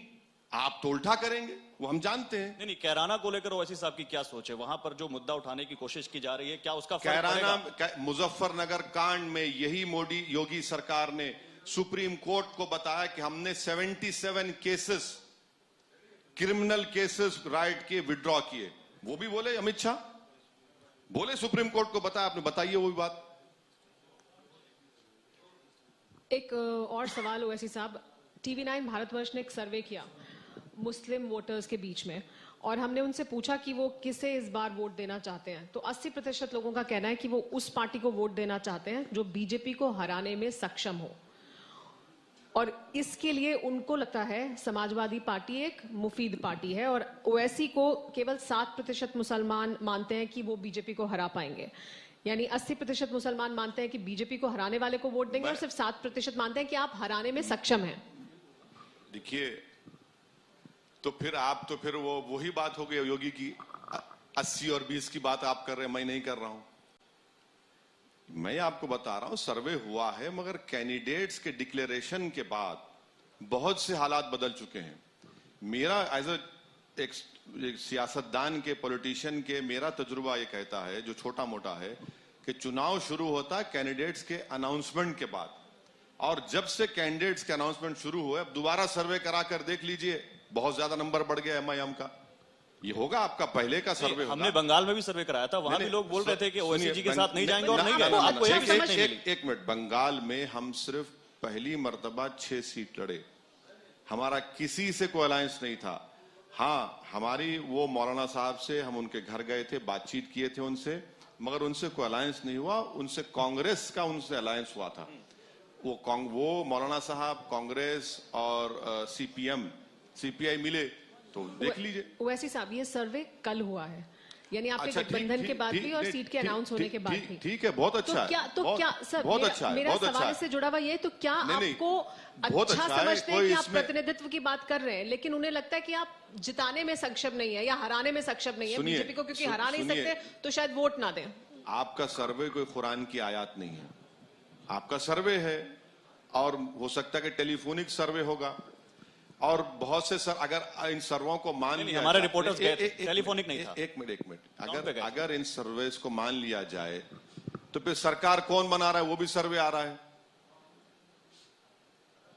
आप तो उल्टा करेंगे, वो हम जानते हैं। नहीं, कैराना को लेकर ओवैसी साहब की क्या सोच है? वहां पर जो मुद्दा उठाने की कोशिश की जा रही है, क्या उसका फर्क पड़ेगा? मुजफ्फरनगर कांड में यही मोदी योगी सरकार ने सुप्रीम कोर्ट को बताया कि हमने 77 केसेस, क्रिमिनल केसेस राइट के विड्रॉ किए। वो भी बोले अमित शाह, बोले सुप्रीम कोर्ट को बताया, आपने बताइए वो भी बात। एक और सवाल ओवैसी साहब, TV9 भारतवर्ष ने एक सर्वे किया मुस्लिम वोटर्स के बीच में, और हमने उनसे पूछा कि वो किसे इस बार वोट देना चाहते हैं। तो 80% लोगों का कहना है कि वो उस पार्टी को वोट देना चाहते हैं जो बीजेपी को हराने में सक्षम हो, और इसके लिए उनको लगता है समाजवादी पार्टी एक मुफीद पार्टी है। और ओवैसी को केवल 7% मुसलमान मानते हैं कि वो बीजेपी को हरा पाएंगे, यानी 80% मुसलमान मानते हैं कि बीजेपी को हराने वाले को वोट देंगे और सिर्फ 7% मानते हैं कि आप हराने में सक्षम हैं। देखिए, तो फिर वही बात हो गई योगी की 80 और 20 की बात आप कर रहे हैं, मैं नहीं कर रहा हूं। मैं आपको बता रहा हूं सर्वे हुआ है, मगर कैंडिडेट्स के डिक्लेरेशन के बाद बहुत से हालात बदल चुके हैं। मेरा एज एक सियासतदान के, पॉलिटिशियन के, मेरा तजुर्बा ये कहता है, जो छोटा मोटा है, कि चुनाव शुरू होता है कैंडिडेट्स के अनाउंसमेंट के बाद, और जब से कैंडिडेट्स के अनाउंसमेंट शुरू हुए, अब दोबारा सर्वे कराकर देख लीजिए, बहुत ज्यादा नंबर बढ़ गया एमआईएम का। ये होगा आपका पहले का सर्वे होगा। हमने बंगाल में भी सर्वे कराया था, वहां भी लोग बोल रहे थे कि ओवैसी जी के साथ नहीं जाएंगे और नहीं गए। आपको एक सीट नहीं मिली। एक मिनट, बंगाल में हम सिर्फ पहली मर्तबा 6 सीट लड़े, हमारा किसी से कोई अलायंस नहीं था। हाँ, हमारी वो मौलाना साहब से हम उनके घर गए थे, बातचीत किए थे उनसे, मगर उनसे कोई अलायंस नहीं हुआ। उनसे कांग्रेस का उनसे अलायंस हुआ था। वो मौलाना साहब कांग्रेस और सीपीआई मिले, तो देख लीजिए। ओवैसी साहब, ये सर्वे कल हुआ है, यानी आपके गठबंधन के बाद भी और सीट के अनाउंस होने के बाद भी। ठीक है, बहुत अच्छा है। तो क्या सर, मेरा सवाल से जुड़ा हुआ ये, तो क्या आपको अच्छा समझते हैं कि आप प्रतिनिधित्व की बात कर रहे हैं, लेकिन उन्हें लगता है कि आप जिताने में सक्षम नहीं है या हराने में सक्षम नहीं है बीजेपी को, क्योंकि हरा नहीं सकते तो शायद वोट ना दें। आपका सर्वे कोई कुरान की आयत नहीं है, आपका सर्वे है, और हो सकता है कि टेलीफोनिक सर्वे होगा, और बहुत से अगर इन सर्वों को मान लिया, हमारे रिपोर्टर्स गए थे, टेलीफोनिक नहीं था। एक मिनट, अगर इन सर्वेस को मान लिया जाए तो फिर सरकार कौन बना रहा है, वो भी सर्वे आ रहा है।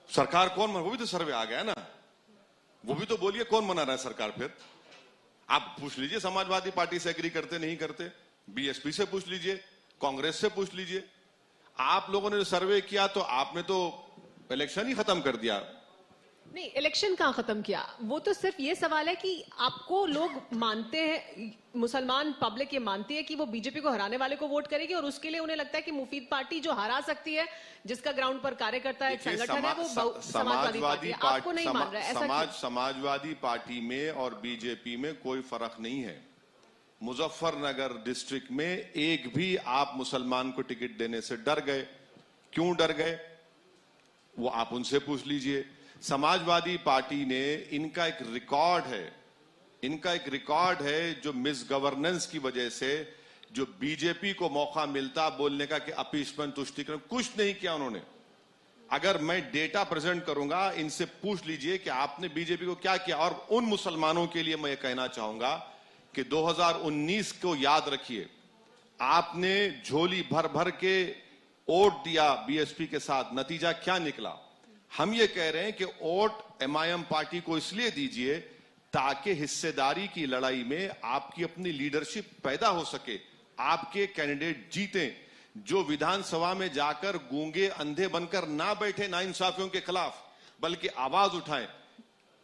सरकार कौन बना, वो भी तो सर्वे आ गया ना, वो भी तो बोलिए कौन बना रहा है सरकार। फिर आप पूछ लीजिए समाजवादी पार्टी से एग्री करते नहीं करते, बीएसपी से पूछ लीजिए, कांग्रेस से पूछ लीजिए। आप लोगों ने सर्वे किया तो आपने तो इलेक्शन ही खत्म कर दिया। नहीं, इलेक्शन कहाँ खत्म किया, वो तो सिर्फ ये सवाल है कि आपको लोग मानते हैं, मुसलमान पब्लिक ये मानती है कि वो बीजेपी को हराने वाले को वोट करेगी, और उसके लिए उन्हें लगता है कि मुफीद पार्टी जो हरा सकती है, जिसका ग्राउंड पर कार्य करता है, एक संगठन है, वो समाजवादी पार्टी। आपको नहीं मान रहा है ऐसा? समाजवादी पार्टी में और बीजेपी में कोई फर्क नहीं है। मुजफ्फरनगर डिस्ट्रिक्ट में एक भी आप मुसलमान को टिकट देने से डर गए, क्यों डर गए, वो आप उनसे पूछ लीजिए। समाजवादी पार्टी ने, इनका एक रिकॉर्ड है जो मिस गवर्नेंस की वजह से जो बीजेपी को मौका मिलता बोलने का कि अपीसमेंट, तुष्टीकरण, कुछ नहीं किया उन्होंने। अगर मैं डेटा प्रेजेंट करूंगा, इनसे पूछ लीजिए कि आपने बीजेपी को क्या किया। और उन मुसलमानों के लिए मैं ये कहना चाहूंगा कि 2019 को याद रखिए, आपने झोली भर भर के वोट दिया बीएसपी के साथ, नतीजा क्या निकला। हम ये कह रहे हैं कि वोट एमआईएम पार्टी को इसलिए दीजिए ताकि हिस्सेदारी की लड़ाई में आपकी अपनी लीडरशिप पैदा हो सके, आपके कैंडिडेट जीतें, जो विधानसभा में जाकर गूंगे अंधे बनकर ना बैठे नाइंसाफियों के खिलाफ, बल्कि आवाज उठाएं।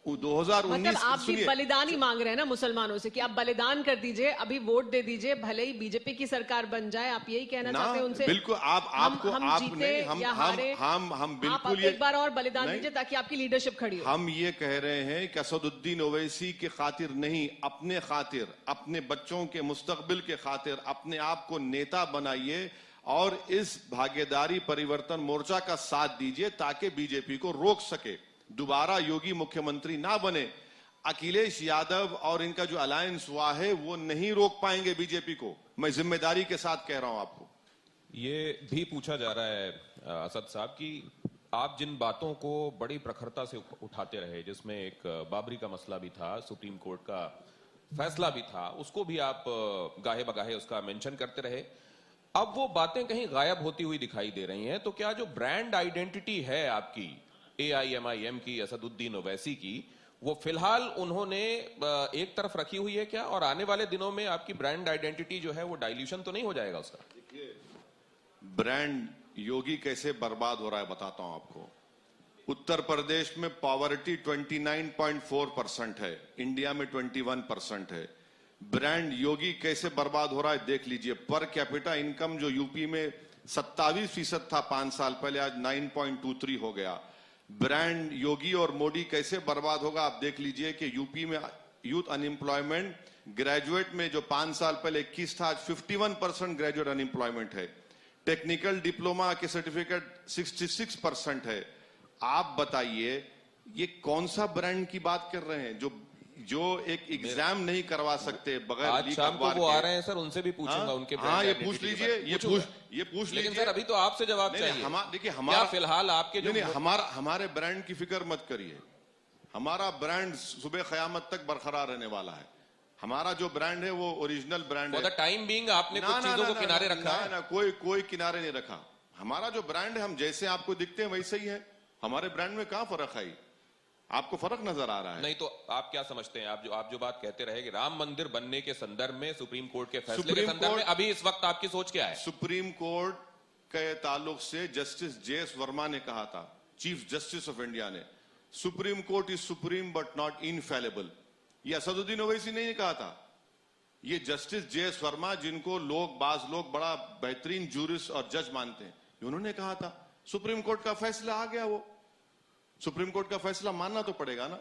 2019 मतलब आप भी बलिदान ही मांग रहे हैं ना मुसलमानों से, कि आप बलिदान कर दीजिए, अभी वोट दे दीजिए, भले ही बीजेपी की सरकार बन जाए, आप यही कहना चाहते हैं उनसे? बिल्कुल, हम बिल्कुल एक बार और बलिदान दीजिए ताकि आपकी लीडरशिप खड़ी हो। हम ये कह रहे हैं कि असदुद्दीन ओवैसी की खातिर नहीं, अपने खातिर, अपने बच्चों के मुस्तकबिल के खातिर अपने आप को नेता बनाइए और इस भागीदारी परिवर्तन मोर्चा का साथ दीजिए ताकि बीजेपी को रोक सके, दोबारा योगी मुख्यमंत्री ना बने। अखिलेश यादव और इनका जो अलायंस हुआ है वो नहीं रोक पाएंगे बीजेपी को, मैं जिम्मेदारी के साथ कह रहा हूं आपको। ये भी पूछा जा रहा है असद साहब कि आप जिन बातों को बड़ी प्रखरता से उठाते रहे, जिसमें एक बाबरी का मसला भी था, सुप्रीम कोर्ट का फैसला भी था, उसको भी आप गाहे बगाहे उसका मेंशन करते रहे, अब वो बातें कहीं गायब होती हुई दिखाई दे रही हैं। तो क्या जो ब्रांड आइडेंटिटी है आपकी AIMIM की, असदुद्दीन ओवैसी की, वो फिलहाल उन्होंने एक तरफ रखी हुई है क्या, और आने वाले दिनों में आपकी ब्रांड आइडेंटिटी जो है वो डाइल्यूशन तो नहीं हो जाएगा उसका? ब्रांड योगी कैसे बर्बाद हो रहा है बताता हूं आपको। उत्तर प्रदेश में पॉवर्टी 29.4% है, इंडिया में 21% है। ब्रांड योगी कैसे बर्बाद हो रहा है देख लीजिए। पर कैपिटा इनकम जो यूपी में 27% था 5 साल पहले, आज 9.23 हो गया। ब्रांड योगी और मोदी कैसे बर्बाद होगा आप देख लीजिए कि यूपी में यूथ अनएम्प्लॉयमेंट, ग्रेजुएट में जो 5 साल पहले 21 था, आज 51% ग्रेजुएट अनएम्प्लॉयमेंट है। टेक्निकल डिप्लोमा के सर्टिफिकेट 66% है। आप बताइए ये कौन सा ब्रांड की बात कर रहे हैं जो एक एग्जाम नहीं करवा सकते बगैर आज शाम को वो आ रहे हैं सर, उनसे भी पूछूंगा उनके ये पूछ लीजिए, ये पूछ लीजिए। लेकिन सर अभी तो आपसे जवाब चाहिए। देखिए हमारा फिलहाल आपके जो हमारे ब्रांड की फिक्र मत करिए, हमारा ब्रांड सुबह क़यामत तक बरकरार रहने वाला है। हमारा जो ब्रांड है वो ओरिजिनल ब्रांड फॉर है। द टाइम बीइंग आपने कुछ चीजों को किनारे रखा है। ना, कोई किनारे नहीं रखा। हमारा जो ब्रांड है, हम जैसे आपको दिखते हैं वैसे ही है। हमारे ब्रांड में कहां फर्क है? आपको फर्क नजर आ रहा है? नहीं तो आप क्या समझते हैं? आप जो बात कहते रहे कि राम मंदिर बनने के संदर्भ में सुप्रीम कोर्ट के फैसले के संदर्भ में अभी इस वक्त आपकी सोच क्या है? सुप्रीम कोर्ट के ताल्लुक से जस्टिस जे.एस. वर्मा ने कहा था, चीफ जस्टिस ऑफ इंडिया ने, supreme court is supreme but not infallible. ये असदुद्दीन ओवैसी ने कहा था। ये जस्टिस जे.एस. वर्मा, जिनको बाज लोग बड़ा बेहतरीन जूरिस्ट और जज मानते हैं, उन्होंने कहा था। सुप्रीम कोर्ट का फैसला आ गया, वो सुप्रीम कोर्ट का फैसला मानना तो पड़ेगा ना।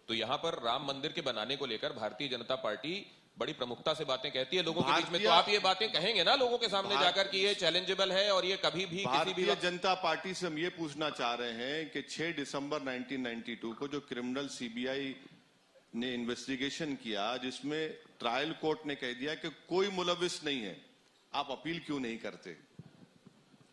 तो यहां पर राम मंदिर के बनाने को लेकर भारतीय जनता पार्टी बड़ी प्रमुखता से बातें कहती है लोगों के बीच में, तो आप ये बातें कहेंगे ना लोगों के सामने जाकर कि ये चैलेंजेबल है और ये कभी भी किसी भी भारतीय जनता पार्टी से हम ये पूछना चाह रहे हैं कि 6 दिसंबर 1992 को जो क्रिमिनल सीबीआई ने इन्वेस्टिगेशन किया, जिसमें ट्रायल कोर्ट ने कह दिया कि कोई मुलविस नहीं है, आप अपील क्यों नहीं करते?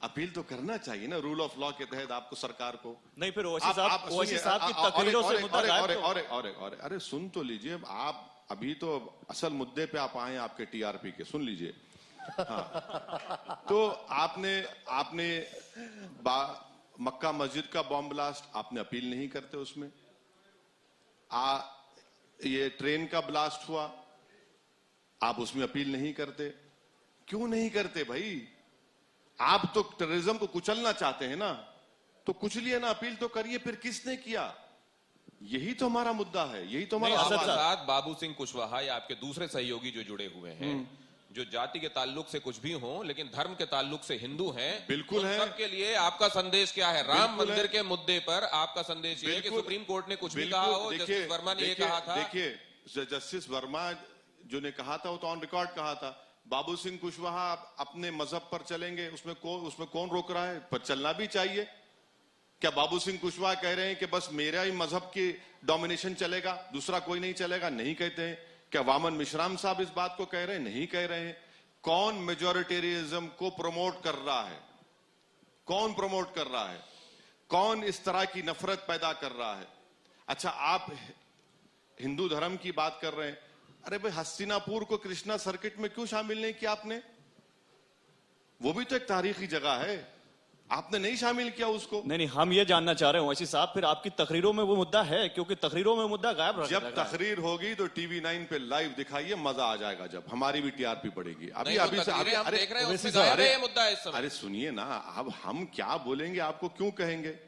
अपील तो करना चाहिए ना, रूल ऑफ लॉ के तहत आपको, सरकार को। नहीं, फिर ओवैसी साहब की तकरीरों से मुद्दा गायब तो- अरे सुन तो लीजिए आप। अभी तो असल मुद्दे पे आप आए, आपके टीआरपी के, सुन लीजिए। हाँ। तो आपने मक्का मस्जिद का बॉम्ब ब्लास्ट, आपने अपील नहीं करते उसमें। ये ट्रेन का ब्लास्ट हुआ, आप उसमें अपील नहीं करते। क्यों नहीं करते भाई? आप तो टेररिज्म को कुचलना चाहते हैं ना, तो कुचलिए ना, अपील तो करिए। फिर किसने किया? यही तो हमारा मुद्दा है, यही तो हमारा आपके सवाल है। साथ बाबू सिंह कुशवाहा या आपके दूसरे सहयोगी जो जुड़े हुए हैं, जो जाति के ताल्लुक से कुछ भी हो लेकिन धर्म के ताल्लुक से हिंदू हैं, बिल्कुल उन है। सबके लिए आपका संदेश क्या है? राम बिल्कुल मंदिर है। के मुद्दे पर आपका संदेश ये है कि सुप्रीम कोर्ट ने कुछ भी कहा हो, जस्टिस वर्मा ने ये कहा था। देखिए, जस्टिस वर्मा जो ने कहा था वो तो ऑन रिकॉर्ड कहा था। बाबू सिंह कुशवाहा अपने मजहब पर चलेंगे, उसमें कौन रोक रहा है? पर चलना भी चाहिए। क्या बाबू सिंह कुशवाहा कह रहे हैं कि बस मेरा ही मजहब की डोमिनेशन चलेगा, दूसरा कोई नहीं चलेगा? नहीं कहते हैं। क्या वामन मिश्राम साहब इस बात को कह रहे हैं? नहीं कह रहे हैं। कौन मेजॉरिटेरियनिज्म को प्रमोट कर रहा है? कौन प्रमोट कर रहा है? कौन इस तरह की नफरत पैदा कर रहा है? अच्छा, आप हिंदू धर्म की बात कर रहे हैं। अरे भाई, हस्तिनापुर को कृष्णा सर्किट में क्यों शामिल नहीं किया आपने? वो भी तो एक तारीखी जगह है, आपने नहीं शामिल किया उसको। नहीं, हम ये जानना चाह रहे हैं ओवैसी साहब, फिर आपकी तकरीरों में वो मुद्दा है? क्योंकि तकरीरों में मुद्दा गायब रखा जब तकरीर होगी तो टीवी 9 पे लाइव दिखाइए, मजा आ जाएगा। जब हमारी भी टीआरपी बढ़ेगी। अभी नहीं, अभी तो से तकरीरें हम अरे देख रहे हैं, ओवैसी उसमें साहब, गायब है ये मुद्दा इस समय। अरे सुनिए ना, अब हम क्या बोलेंगे, आपको क्यों कहेंगे?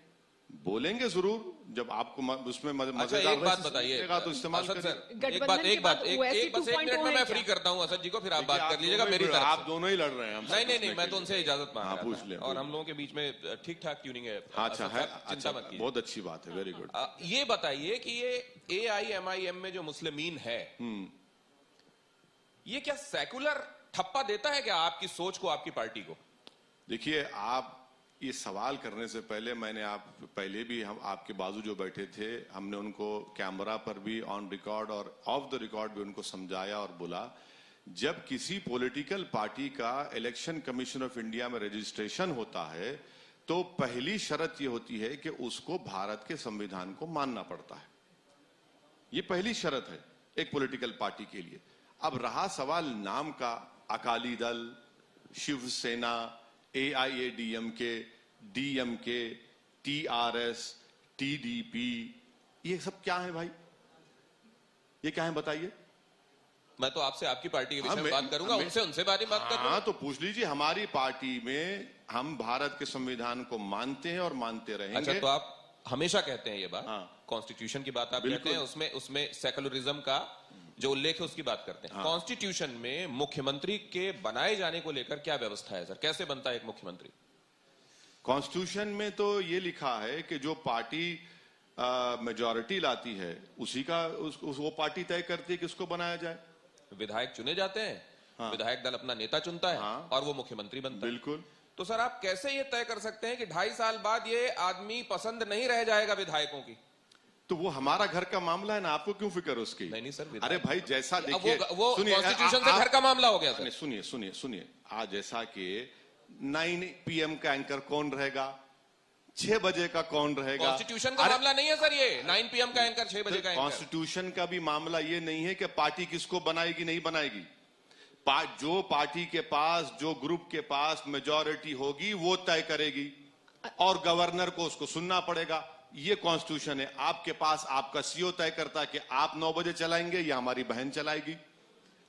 बोलेंगे जरूर, जब आपको उसमें अच्छा, मजेदार एक बात बताइए तो इस्तेमाल असद करिए। सर, एक बात बस एक मिनट में मैं फ्री करता हूँ असद जी को, फिर आप बात कर लीजिएगा मेरी तरफ आप से। दोनों ही लड़ रहे हैं हमसे। नहीं, मैं तो उनसे इजाजत मांग हाँ, रहा पूछ था। लें, और पूछ हम लोगों के बीच में ठीक ठाक ट्यूनिंग है। अच्छा है, चिंता अच्छा, मत कीजिए। बहुत अच्छी बात है, वेरी गुड। ये बताइए कि ये AIMIM में जो मुस्लिमीन है, ये क्या सेकुलर ठप्पा देता है क्या आपकी सोच को, आपकी पार्टी को? देखिए, आप ये सवाल करने से पहले मैंने पहले भी हम आपके बाजू जो बैठे थे, हमने उनको कैमरा पर भी, ऑन रिकॉर्ड और ऑफ द रिकॉर्ड भी उनको समझाया और बोला, जब किसी पॉलिटिकल पार्टी का इलेक्शन कमीशन ऑफ इंडिया में रजिस्ट्रेशन होता है तो पहली शर्त ये होती है कि उसको भारत के संविधान को मानना पड़ता है। ये पहली शर्त है एक पॉलिटिकल पार्टी के लिए। अब रहा सवाल नाम का, Akali Dal, Shiv Sena, AIADMK, DMK, TRS, TDP, ये सब क्या है भाई? ये क्या है बताइए? मैं तो आपसे आपकी पार्टी के विषय हाँ, में बात करूंगा, उनसे उनसे बात करूंगा। हाँ, तो पूछ लीजिए। हमारी पार्टी में हम भारत के संविधान को मानते हैं और मानते रहेंगे। अच्छा, तो आप हमेशा कहते हैं ये बात, हाँ। कॉन्स्टिट्यूशन की बात आप कहते हैं, उसमें सेकुलरिज्म का जो उल्लेख है उसकी बात करते हैं। हाँ। कॉन्स्टिट्यूशन में मुख्यमंत्री के बनाए जाने को लेकर क्या व्यवस्था है सर? कैसे बनता है एक मुख्यमंत्री? कॉन्स्टिट्यूशन में तो ये लिखा है कि जो पार्टी मेजॉरिटी लाती है उसी का वो पार्टी तय करती है किसको बनाया जाए। विधायक चुने जाते हैं, हाँ। विधायक दल अपना नेता चुनता है, हाँ। और वो मुख्यमंत्री बनता है। बिल्कुल। तो सर, आप कैसे ये तय कर सकते हैं कि 2.5 साल बाद ये आदमी पसंद नहीं रह जाएगा विधायकों की? तो वो हमारा घर का मामला है ना, आपको क्यों फिक्र उसकी? नहीं सर, अरे भाई, जैसा अब देखिए, वो कॉन्स्टिट्यूशन से घर का मामला हो गया सर। सुनिए, आज जैसा कि 9 PM का एंकर कौन रहेगा, 6 बजे का कौन रहेगा? कॉन्स्टिट्यूशन का मामला नहीं है सर, ये 9 PM का एंकर, 6 बजे का एंकर। कॉन्स्टिट्यूशन का भी मामला ये नहीं है कि पार्टी किसको बनाएगी नहीं बनाएगी। जो पार्टी के पास, जो ग्रुप के पास मेजॉरिटी होगी वो तय करेगी, और गवर्नर को उसको सुनना पड़ेगा। ये कॉन्स्टिट्यूशन है। आपके पास आपका सीओ तय करता है कि आप 9 बजे चलाएंगे या हमारी बहन चलाएगी।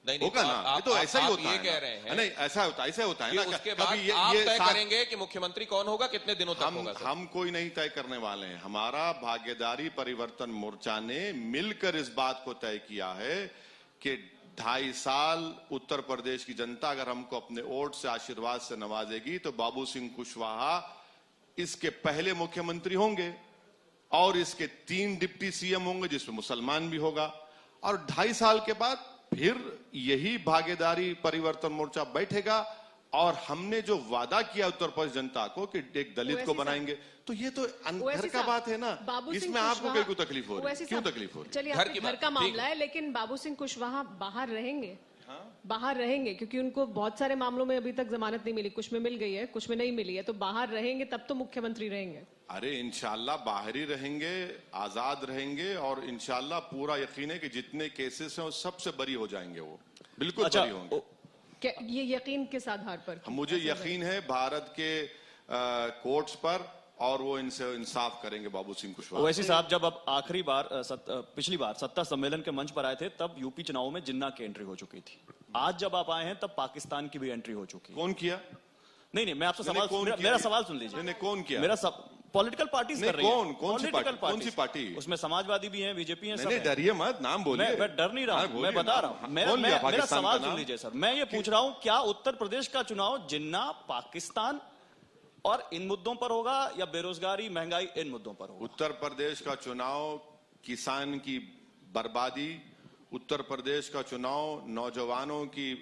नहीं होगा ना, ये तो ऐसा ही होता है। ये कह रहे हैं नहीं, ऐसा होता है ना। उसके बाद आप तय करेंगे कि मुख्यमंत्री कौन होगा, कितने दिनों तक होगा सर? हम कोई नहीं तय करने वाले हैं। हमारा भागीदारी परिवर्तन मोर्चा ने मिलकर इस बात को तय किया है कि 2.5 साल उत्तर प्रदेश की जनता अगर हमको अपने वोट से, आशीर्वाद से नवाजेगी तो बाबू सिंह कुशवाहा इसके पहले मुख्यमंत्री होंगे, और इसके 3 डिप्टी सीएम होंगे जिसमें मुसलमान भी होगा, और 2.5 साल के बाद फिर यही भागीदारी परिवर्तन मोर्चा बैठेगा, और हमने जो वादा किया उत्तर प्रदेश जनता को कि एक दलित को बनाएंगे, तो ये तो घर का बात है ना। इसमें आपको क्यों तकलीफ हो रही है? क्यों तकलीफ हो रही है? चलिए घर का मामला है, लेकिन बाबू सिंह कुशवाहा बाहर रहेंगे। बाहर रहेंगे क्योंकि उनको बहुत सारे मामलों में अभी तक जमानत नहीं मिली, कुछ में मिल गई है, कुछ में नहीं मिली है, तो बाहर रहेंगे तब तो मुख्यमंत्री रहेंगे। अरे इंशाल्लाह बाहर ही रहेंगे, आजाद रहेंगे, और इंशाल्लाह पूरा यकीन है कि जितने केसेस हैं वो सबसे बरी हो जाएंगे, वो बिल्कुल बरी होंगे। ये यकीन किस आधार पर? मुझे यकीन है भारत के कोर्ट्स पर, और वो इनसे इंसाफ करेंगे बाबू सिंह कुशवाहा। ओवैसी साहब, जब अब आखिरी बार पिछली बार सत्ता सम्मेलन के मंच पर आए थे तब यूपी चुनाव में जिन्ना की एंट्री हो चुकी थी। आज जब आप आए हैं तब पाकिस्तान की भी एंट्री हो चुकी है। कौन किया? नहीं, मैं आपसे सवाल, मेरा सवाल सुन लीजिए। नहीं, कौन किया? मेरा पॉलिटिकल पार्टीज कर रही हैं। कौन सी पार्टी? उसमें समाजवादी भी हैं, बीजेपी है। नहीं, डरिए मत, नाम बोलिए। मैं डर नहीं रहा हूं, मैं बता रहा हूं। मेरा सवाल सुन लीजिए सर। मैं ये पूछ रहा हूं, क्या उत्तर प्रदेश का चुनाव जिन्ना, पाकिस्तान और इन मुद्दों पर होगा, या बेरोजगारी, महंगाई, इन मुद्दों पर होगा? उत्तर प्रदेश का चुनाव किसान की बर्बादी, उत्तर प्रदेश का चुनाव नौजवानों की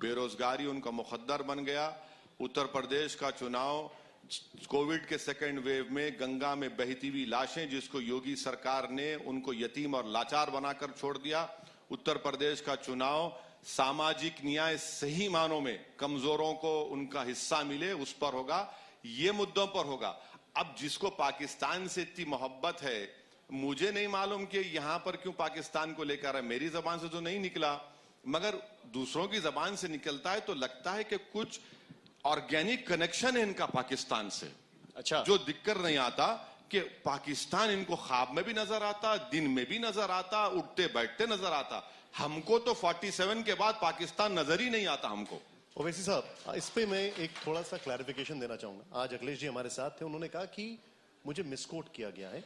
बेरोजगारी, उनका मुकद्दर बन गया। उत्तर प्रदेश का चुनाव कोविड के सेकेंड वेव में गंगा में बहती हुई लाशें, जिसको योगी सरकार ने उनको यतीम और लाचार बनाकर छोड़ दिया। उत्तर प्रदेश का चुनाव सामाजिक न्याय सही मानों में कमजोरों को उनका हिस्सा मिले, उस पर होगा। ये मुद्दों पर होगा। अब जिसको पाकिस्तान से इतनी मोहब्बत है, मुझे नहीं मालूम कि यहां पर क्यों पाकिस्तान को लेकर है। मेरी जबान से तो नहीं निकला, मगर दूसरों की जबान से निकलता है तो लगता है कि कुछ ऑर्गेनिक कनेक्शन है इनका पाकिस्तान से। अच्छा, जो दिक्कत नहीं आता कि पाकिस्तान इनको ख्वाब में भी नजर आता, दिन में भी नजर आता, उठते बैठते नजर आता। हमको तो 47 के बाद पाकिस्तान नजर ही नहीं आता हमको। ओवैसी साहब, इस पे मैं एक थोड़ा सा क्लैरिफिकेशन देना चाहूंगा। आज अखिलेश जी हमारे साथ थे, उन्होंने कहा कि मुझे मिसकोट किया गया है।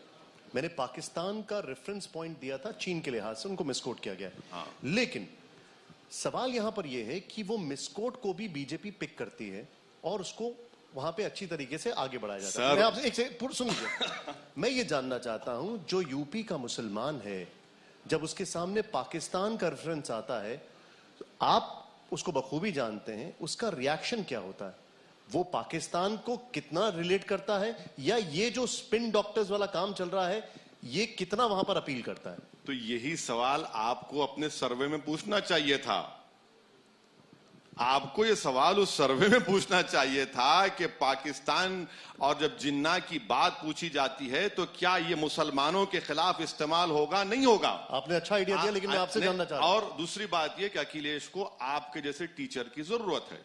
मैंने पाकिस्तान का रेफरेंस पॉइंट दिया था चीन के लिहाज से, उनको मिसकोट किया गया है। हाँ। लेकिन सवाल यहां पर यह है कि वो मिसकोट को भी बीजेपी पिक करती है और उसको वहां पे अच्छी तरीके से आगे बढ़ाया जाता है। मैं आपसे एक से सुन लीजिए। मैं ये जानना चाहता हूं, जो यूपी का मुसलमान है, जब उसके सामने पाकिस्तान का रेफरेंस आता है, तो आप उसको बखूबी जानते हैं, उसका रिएक्शन क्या होता है? वो पाकिस्तान को कितना रिलेट करता है, या ये जो स्पिन डॉक्टर्स वाला काम चल रहा है, ये कितना वहां पर अपील करता है? तो यही सवाल आपको अपने सर्वे में पूछना चाहिए था। आपको ये सवाल उस सर्वे में पूछना चाहिए था कि पाकिस्तान, और जब जिन्ना की बात पूछी जाती है तो क्या ये मुसलमानों के खिलाफ इस्तेमाल होगा, नहीं होगा? आपने अच्छा आइडिया दिया, लेकिन मैं आपसे जानना चाह रहा हूं। और दूसरी बात यह कि अखिलेश को आपके जैसे टीचर की जरूरत है,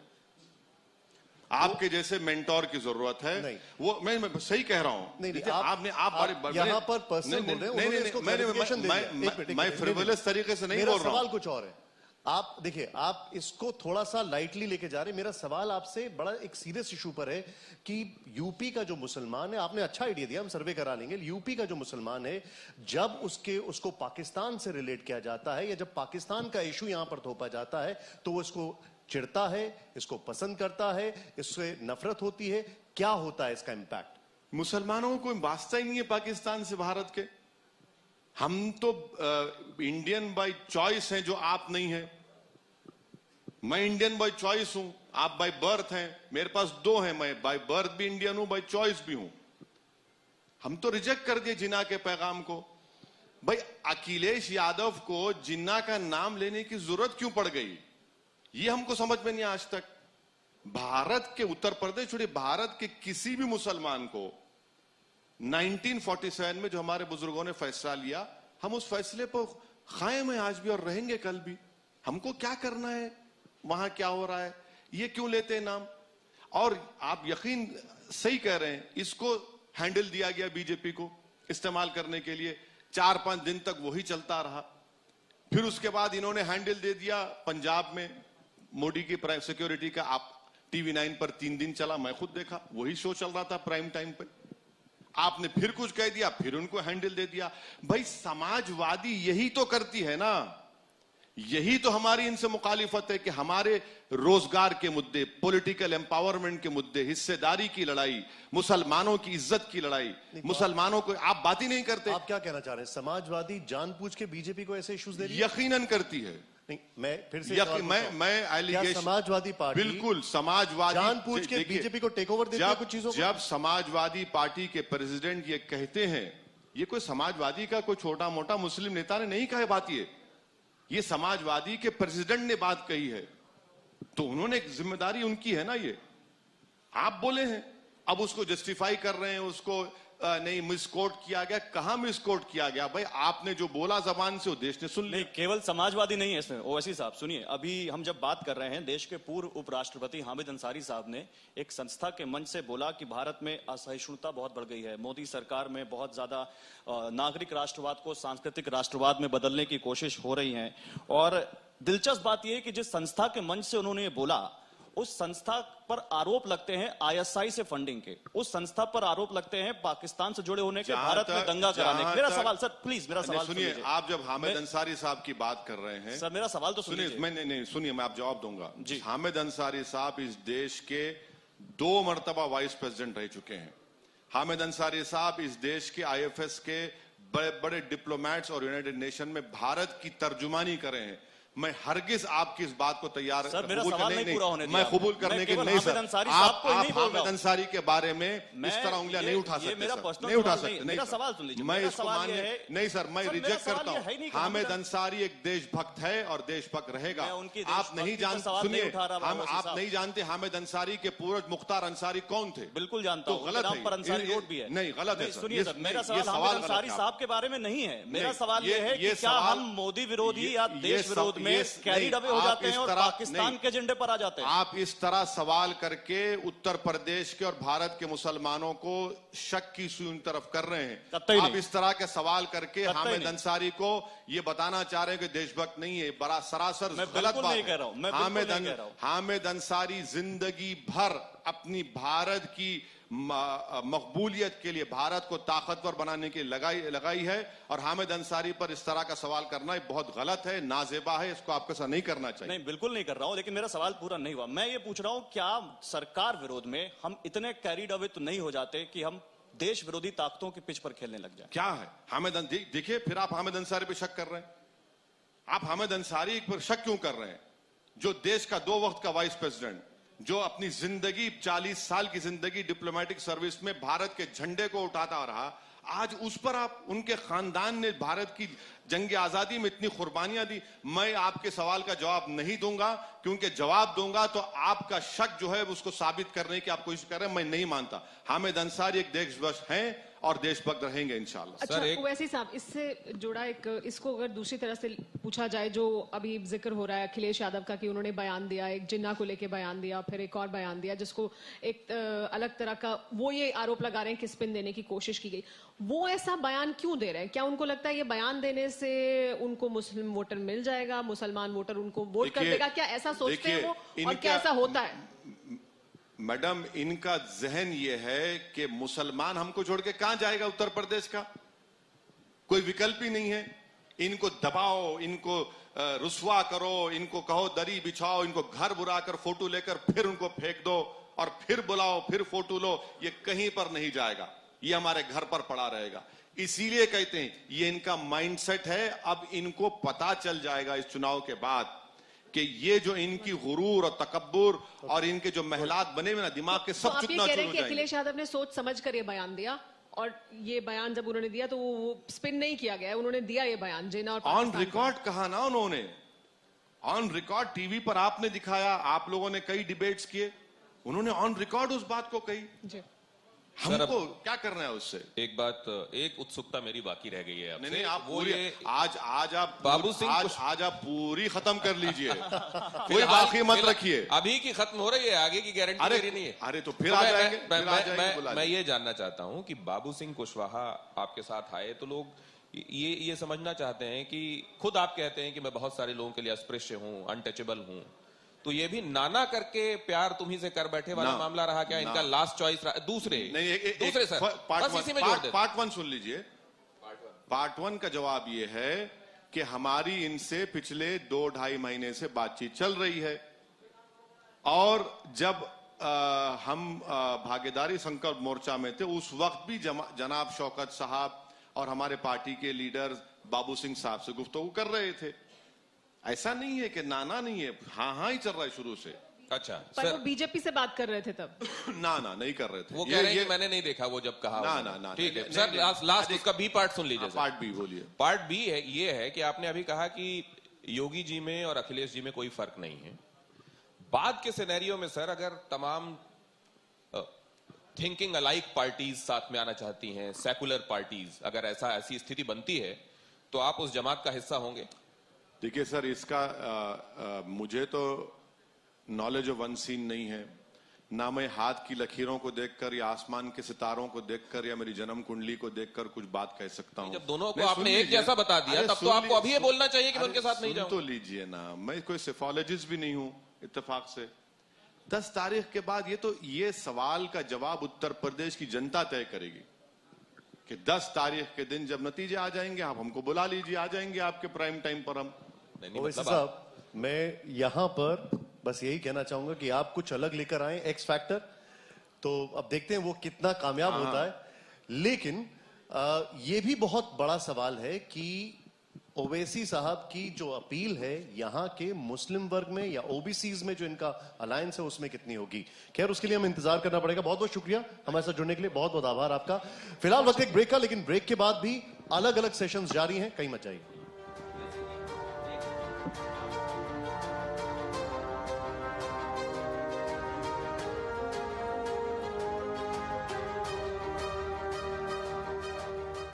आपके जैसे मेंटोर की जरूरत है। नहीं। वो मैं सही कह रहा हूं। नहीं, आप यहां पर पर्सनल बोल रहे हैं। मैं फ्रिवोलस तरीके से नहीं बोल रहा हूं। सवाल कुछ और है। आप देखिए, आप इसको थोड़ा सा लाइटली लेके जा रहे हैं। मेरा सवाल आपसे बड़ा एक सीरियस इशू पर है कि यूपी का जो मुसलमान है, आपने अच्छा आइडिया दिया, हम सर्वे करा लेंगे। यूपी का जो मुसलमान है, जब उसको पाकिस्तान से रिलेट किया जाता है, या जब पाकिस्तान का इशू यहां पर थोपा जाता है, तो वो इसको चिढ़ता है, इसको पसंद करता है, इससे नफरत होती है। क्या होता है इसका इंपैक्ट? मुसलमानों को कोई वास्ता ही नहीं है पाकिस्तान से, भारत के। हम तो इंडियन बाय चॉइस हैं, जो आप नहीं हैं। मैं इंडियन बाय चॉइस हूं, आप बाय बर्थ हैं। मेरे पास दो हैं, मैं बाय बर्थ भी इंडियन हूं, बाय चॉइस भी हूं। हम तो रिजेक्ट कर दिए जिन्ना के पैगाम को। भाई अखिलेश यादव को जिन्ना का नाम लेने की जरूरत क्यों पड़ गई, ये हमको समझ में नहीं आज तक। भारत के उत्तर प्रदेश छोड़िए, भारत के किसी भी मुसलमान को 1947 में जो हमारे बुजुर्गों ने फैसला लिया, हम उस फैसले पर कायम हैं आज भी और रहेंगे कल भी। हमको क्या करना है, वहां क्या हो रहा है, ये क्यों लेते हैं नाम। और आप यकीन सही कह रहे हैं, इसको हैंडल दिया गया बीजेपी को इस्तेमाल करने के लिए। 4-5 दिन तक वही चलता रहा। फिर उसके बाद इन्होंने हैंडल दे दिया पंजाब में मोदी की प्राइम सिक्योरिटी का। आप टीवी 9 पर 3 दिन चला, मैं खुद देखा, वही शो चल रहा था प्राइम टाइम पे। आपने फिर कुछ कह दिया, फिर उनको हैंडल दे दिया। भाई समाजवादी यही तो करती है ना, यही तो हमारी इनसे मुखालिफत है कि हमारे रोजगार के मुद्दे, पॉलिटिकल एम्पावरमेंट के मुद्दे, हिस्सेदारी की लड़ाई, मुसलमानों की इज्जत की लड़ाई, मुसलमानों को आप बात ही नहीं करते। आप क्या कहना चाह रहे हैं, समाजवादी जानबूझ के बीजेपी को ऐसे इश्यूज दे रही है? यकीनन करती है। नहीं, मैं फिर से मैं एलिगेशन, समाजवादी पार्टी बिल्कुल समाजवादी जानबूझ के बीजेपी को टेक ओवर देती है कुछ चीजों को। जब समाजवादी पार्टी के प्रेसिडेंट ये कहते हैं, ये कोई समाजवादी का कोई छोटा मोटा मुस्लिम नेता ने नहीं कहा बात, ये समाजवादी के प्रेसिडेंट ने बात कही है, तो उन्होंने एक जिम्मेदारी उनकी है ना। ये आप बोले हैं, अब उसको जस्टिफाई कर रहे हैं, उसको नहीं मिसकोट किया गया। कहां मिसकोट किया गया भाई? आपने जो बोला जबान से वो देश ने सुन लिया। नहीं, केवल समाजवादी नहीं है इसमें। ओवैसी साहब सुनिए, अभी हम जब बात कर रहे हैं, देश के पूर्व उपराष्ट्रपति हामिद अंसारी साहब ने एक संस्था के मंच से बोला कि भारत में असहिष्णुता बहुत बढ़ गई है, मोदी सरकार में बहुत ज्यादा नागरिक राष्ट्रवाद को सांस्कृतिक राष्ट्रवाद में बदलने की कोशिश हो रही है। और दिलचस्प बात यह है कि जिस संस्था के मंच से उन्होंने ये बोला, उस संस्था पर आरोप लगते हैं आईएसआई से फंडिंग के, उस संस्था पर आरोप लगते हैं पाकिस्तान से जुड़े होने के, भारत में दंगा कराने के। मेरा सवाल सर, प्लीज मेरा सवाल सुनिए। आप जब हामिद अंसारी साहब की बात कर रहे हैं, सर मेरा सवाल तो सुनिए। नहीं सुनिए, मैं आप जवाब दूंगा जी। हामिद अंसारी साहब इस देश के 2 मर्तबा वाइस प्रेसिडेंट रह चुके हैं। हामिद अंसारी साहब इस देश के आईएफएस के बड़े बड़े डिप्लोमेट्स और यूनाइटेड नेशन में भारत की तर्जुमानी करे हैं। मैं हरगिज आपकी इस बात को तैयार सर, मेरा सवाल नहीं पूरा होने दिया। मैं कबूल करने के नहीं सर, आप हामिद अंसारी के बारे में इस तरह उंगलियां नहीं उठा सकते, नहीं उठा सकते। मेरा सवाल सुन लीजिए। मैं इसको मानने नहीं सर, मैं रिजेक्ट करता हूं। हामिद अंसारी एक देशभक्त है और देशभक्त रहेगा। आप नहीं जानते, सुनिए, आप नहीं जानते हामिद अंसारी के पूर्वज मुख्तार अंसारी कौन थे? बिल्कुल जानता हूं, गलत पर अंसारी रोड भी है। नहीं, गलत है। सुनिए सर, मेरा सवाल हामिद अंसारी साहब के बारे में नहीं है। मेरा सवाल यह है कि क्या हम मोदी विरोधी या देश विरोध में कैरिड अवे हो जाते हैं और पाकिस्तान के एजेंडे पर आ जाते हैं? आप इस तरह सवाल करके उत्तर प्रदेश के और भारत के मुसलमानों को शक की सुई तरफ कर रहे हैं। आप इस तरह के सवाल करके हामिद अंसारी को ये बताना चाह रहे हैं कि देशभक्त नहीं है, बड़ा सरासर गलत बात है। हामिद अंसारी जिंदगी भर अपनी भारत की मकबूलियत के लिए, भारत को ताकतवर बनाने के लिए लगाई है। और हामिद अंसारी पर इस तरह का सवाल करना बहुत गलत है, नाजेबा है, इसको आपके साथ नहीं करना चाहिए। नहीं, बिल्कुल नहीं कर रहा हूं, लेकिन मेरा सवाल पूरा नहीं हुआ। मैं ये पूछ रहा हूं, क्या सरकार विरोध में हम इतने कैरिड अवे तो नहीं हो जाते कि हम देश विरोधी ताकतों की पिच पर खेलने लग जाए? क्या है हामिद, देखिए फिर आप हामिद अंसारी पर शक कर रहे हैं। आप हामिद अंसारी पर शक क्यों कर रहे हैं, जो देश का 2 वक्त का वाइस प्रेसिडेंट, जो अपनी जिंदगी 40 साल की जिंदगी डिप्लोमेटिक सर्विस में भारत के झंडे को उठाता रहा, आज उस पर आप, उनके खानदान ने भारत की जंग आजादी में इतनी कुर्बानियां दी। मैं आपके सवाल का जवाब नहीं दूंगा, क्योंकि जवाब दूंगा तो आपका शक जो है उसको साबित करने की आप कोशिश कर रहे हैं। मैं नहीं मानता। हामिद अंसारी एक देशभक्त हैं और देशभक्त रहेंगे इंशाल्लाह। अच्छा, ओवैसी साहब, इससे जुड़ा एक, इसको अगर दूसरी तरह से पूछा जाए, जो अभी जिक्र हो रहा है अखिलेश यादव का कि उन्होंने बयान दिया, एक जिन्ना को लेके बयान दिया, फिर एक और बयान दिया जिसको एक अलग तरह का, वो ये आरोप लगा रहे हैं कि स्पिन देने की कोशिश की गई। वो ऐसा बयान क्यों दे रहे हैं? क्या उनको लगता है ये बयान देने से उनको मुस्लिम वोटर मिल जाएगा, मुसलमान वोटर उनको वोट कर देगा? क्या ऐसा सोचते हैं वो, और क्या ऐसा होता है? मैडम, इनका जहन ये है कि मुसलमान हमको छोड़ के कहां जाएगा, उत्तर प्रदेश का कोई विकल्प ही नहीं है। इनको दबाओ, इनको रुस्वा करो, इनको कहो दरी बिछाओ, इनको घर बुलाकर फोटो लेकर फिर उनको फेंक दो और फिर बुलाओ, फिर फोटो लो, ये कहीं पर नहीं जाएगा, ये हमारे घर पर पड़ा रहेगा। इसीलिए कहते हैं ये इनका माइंडसेट है। अब इनको पता चल जाएगा इस चुनाव के बाद कि ये जो इनकी गुरूर और तकब्बुर और इनके जो महलात बने हुए ना दिमाग के, सब चुकना शुरू हो जाएंगे। अखिलेश यादव ने सोच समझ कर ये बयान दिया, और ये बयान जब उन्होंने दिया तो वो स्पिन नहीं किया गया, उन्होंने दिया ये बयान जिन्ना और ऑन रिकॉर्ड कहा ना उन्होंने, ऑन रिकॉर्ड टीवी पर आपने दिखाया, आप लोगों ने कई डिबेट्स किए, उन्होंने ऑन रिकॉर्ड उस बात को कही। हमको क्या करना है उससे? एक बात, एक उत्सुकता मेरी बाकी रह गई है आपसे। नहीं, आप वो पूरी, ये आज आप बाबू सिंह आज आप पूरी खत्म कर लीजिए, कोई बाकी मत रखिए। अभी की खत्म हो रही है, आगे की गारंटी मेरी नहीं है। अरे तो फिर आ जाएंगे, मैं ये जानना चाहता हूं कि बाबू सिंह कुशवाहा आपके साथ आए तो लोग ये समझना चाहते हैं कि खुद आप कहते हैं कि मैं बहुत सारे लोगों के लिए अस्पृश्य हूं, अनटचेबल हूं, तो ये भी नाना करके प्यार तुम्ही से कर बैठे वाला मामला रहा क्या? इनका लास्ट चॉइस दूसरे सर, बस इसी में जोड़ दे। पार्ट 1 सुन लीजिए। पार्ट 1 का जवाब ये है कि हमारी इनसे पिछले 2-2.5 महीने से बातचीत चल रही है, और जब हम भागीदारी संकल्प मोर्चा में थे उस वक्त भी जनाब शौकत साहब और हमारे पार्टी के लीडर बाबू सिंह साहब से गुफ्तगू कर रहे थे। ऐसा नहीं है कि नाना नहीं है, हाँ ही चल रहा है शुरू से। अच्छा पर सर, वो बीजेपी से बात कर रहे थे तब? ना नहीं कर रहे थे। वो कह रहे हैं कि मैंने नहीं देखा वो जब कहा। ना ठीक है सर, लास्ट उसका बी पार्ट सुन लीजिए। पार्ट बी बोलिए। पार्ट बी है ये है कि आपने अभी कहा कि योगी जी में और अखिलेश जी में कोई फर्क नहीं है। बाद के सिनेरियो में सर, अगर तमाम थिंकिंग अलाइक पार्टीज साथ में आना चाहती हैं, सेकुलर पार्टीज, अगर ऐसी स्थिति बनती है तो आप उस जमात का हिस्सा होंगे? देखिए सर, इसका मुझे तो नॉलेज ऑफ वन सीन नहीं है, ना मैं हाथ की लकीरों को देखकर या आसमान के सितारों को देखकर या मेरी जन्म कुंडली को देखकर कुछ बात कह सकता हूं। जब दोनों को आपने एक जैसा बता दिया तब तो आपको अभी ये बोलना चाहिए कि मैं उनके साथ नहीं जाऊं। तो लीजिए ना, मैं कोई सेफोलॉजिस्ट भी नहीं हूं इत्तेफाक से। 10 तारीख के बाद ये सवाल का जवाब उत्तर प्रदेश की जनता तय करेगी कि 10 तारीख के दिन जब नतीजे आ जाएंगे, आप हमको बुला लीजिए, आ जाएंगे आपके प्राइम टाइम पर हम। ओवैसी साहब, मैं यहां पर बस यही कहना चाहूंगा कि आप कुछ अलग लेकर आए, एक्स फैक्टर, तो अब देखते हैं वो कितना कामयाब होता है। लेकिन ये भी बहुत बड़ा सवाल है कि ओवैसी साहब की जो अपील है यहां के मुस्लिम वर्ग में या ओबीसीज में जो इनका अलायंस है उसमें कितनी होगी। खैर, उसके लिए हमें इंतजार करना पड़ेगा। बहुत बहुत शुक्रिया हमारे साथ जुड़ने के लिए, बहुत बहुत आभार आपका। फिलहाल वक्त एक ब्रेक का, लेकिन ब्रेक के बाद भी अलग अलग सेशंस जारी हैं, कहीं मत जाइए।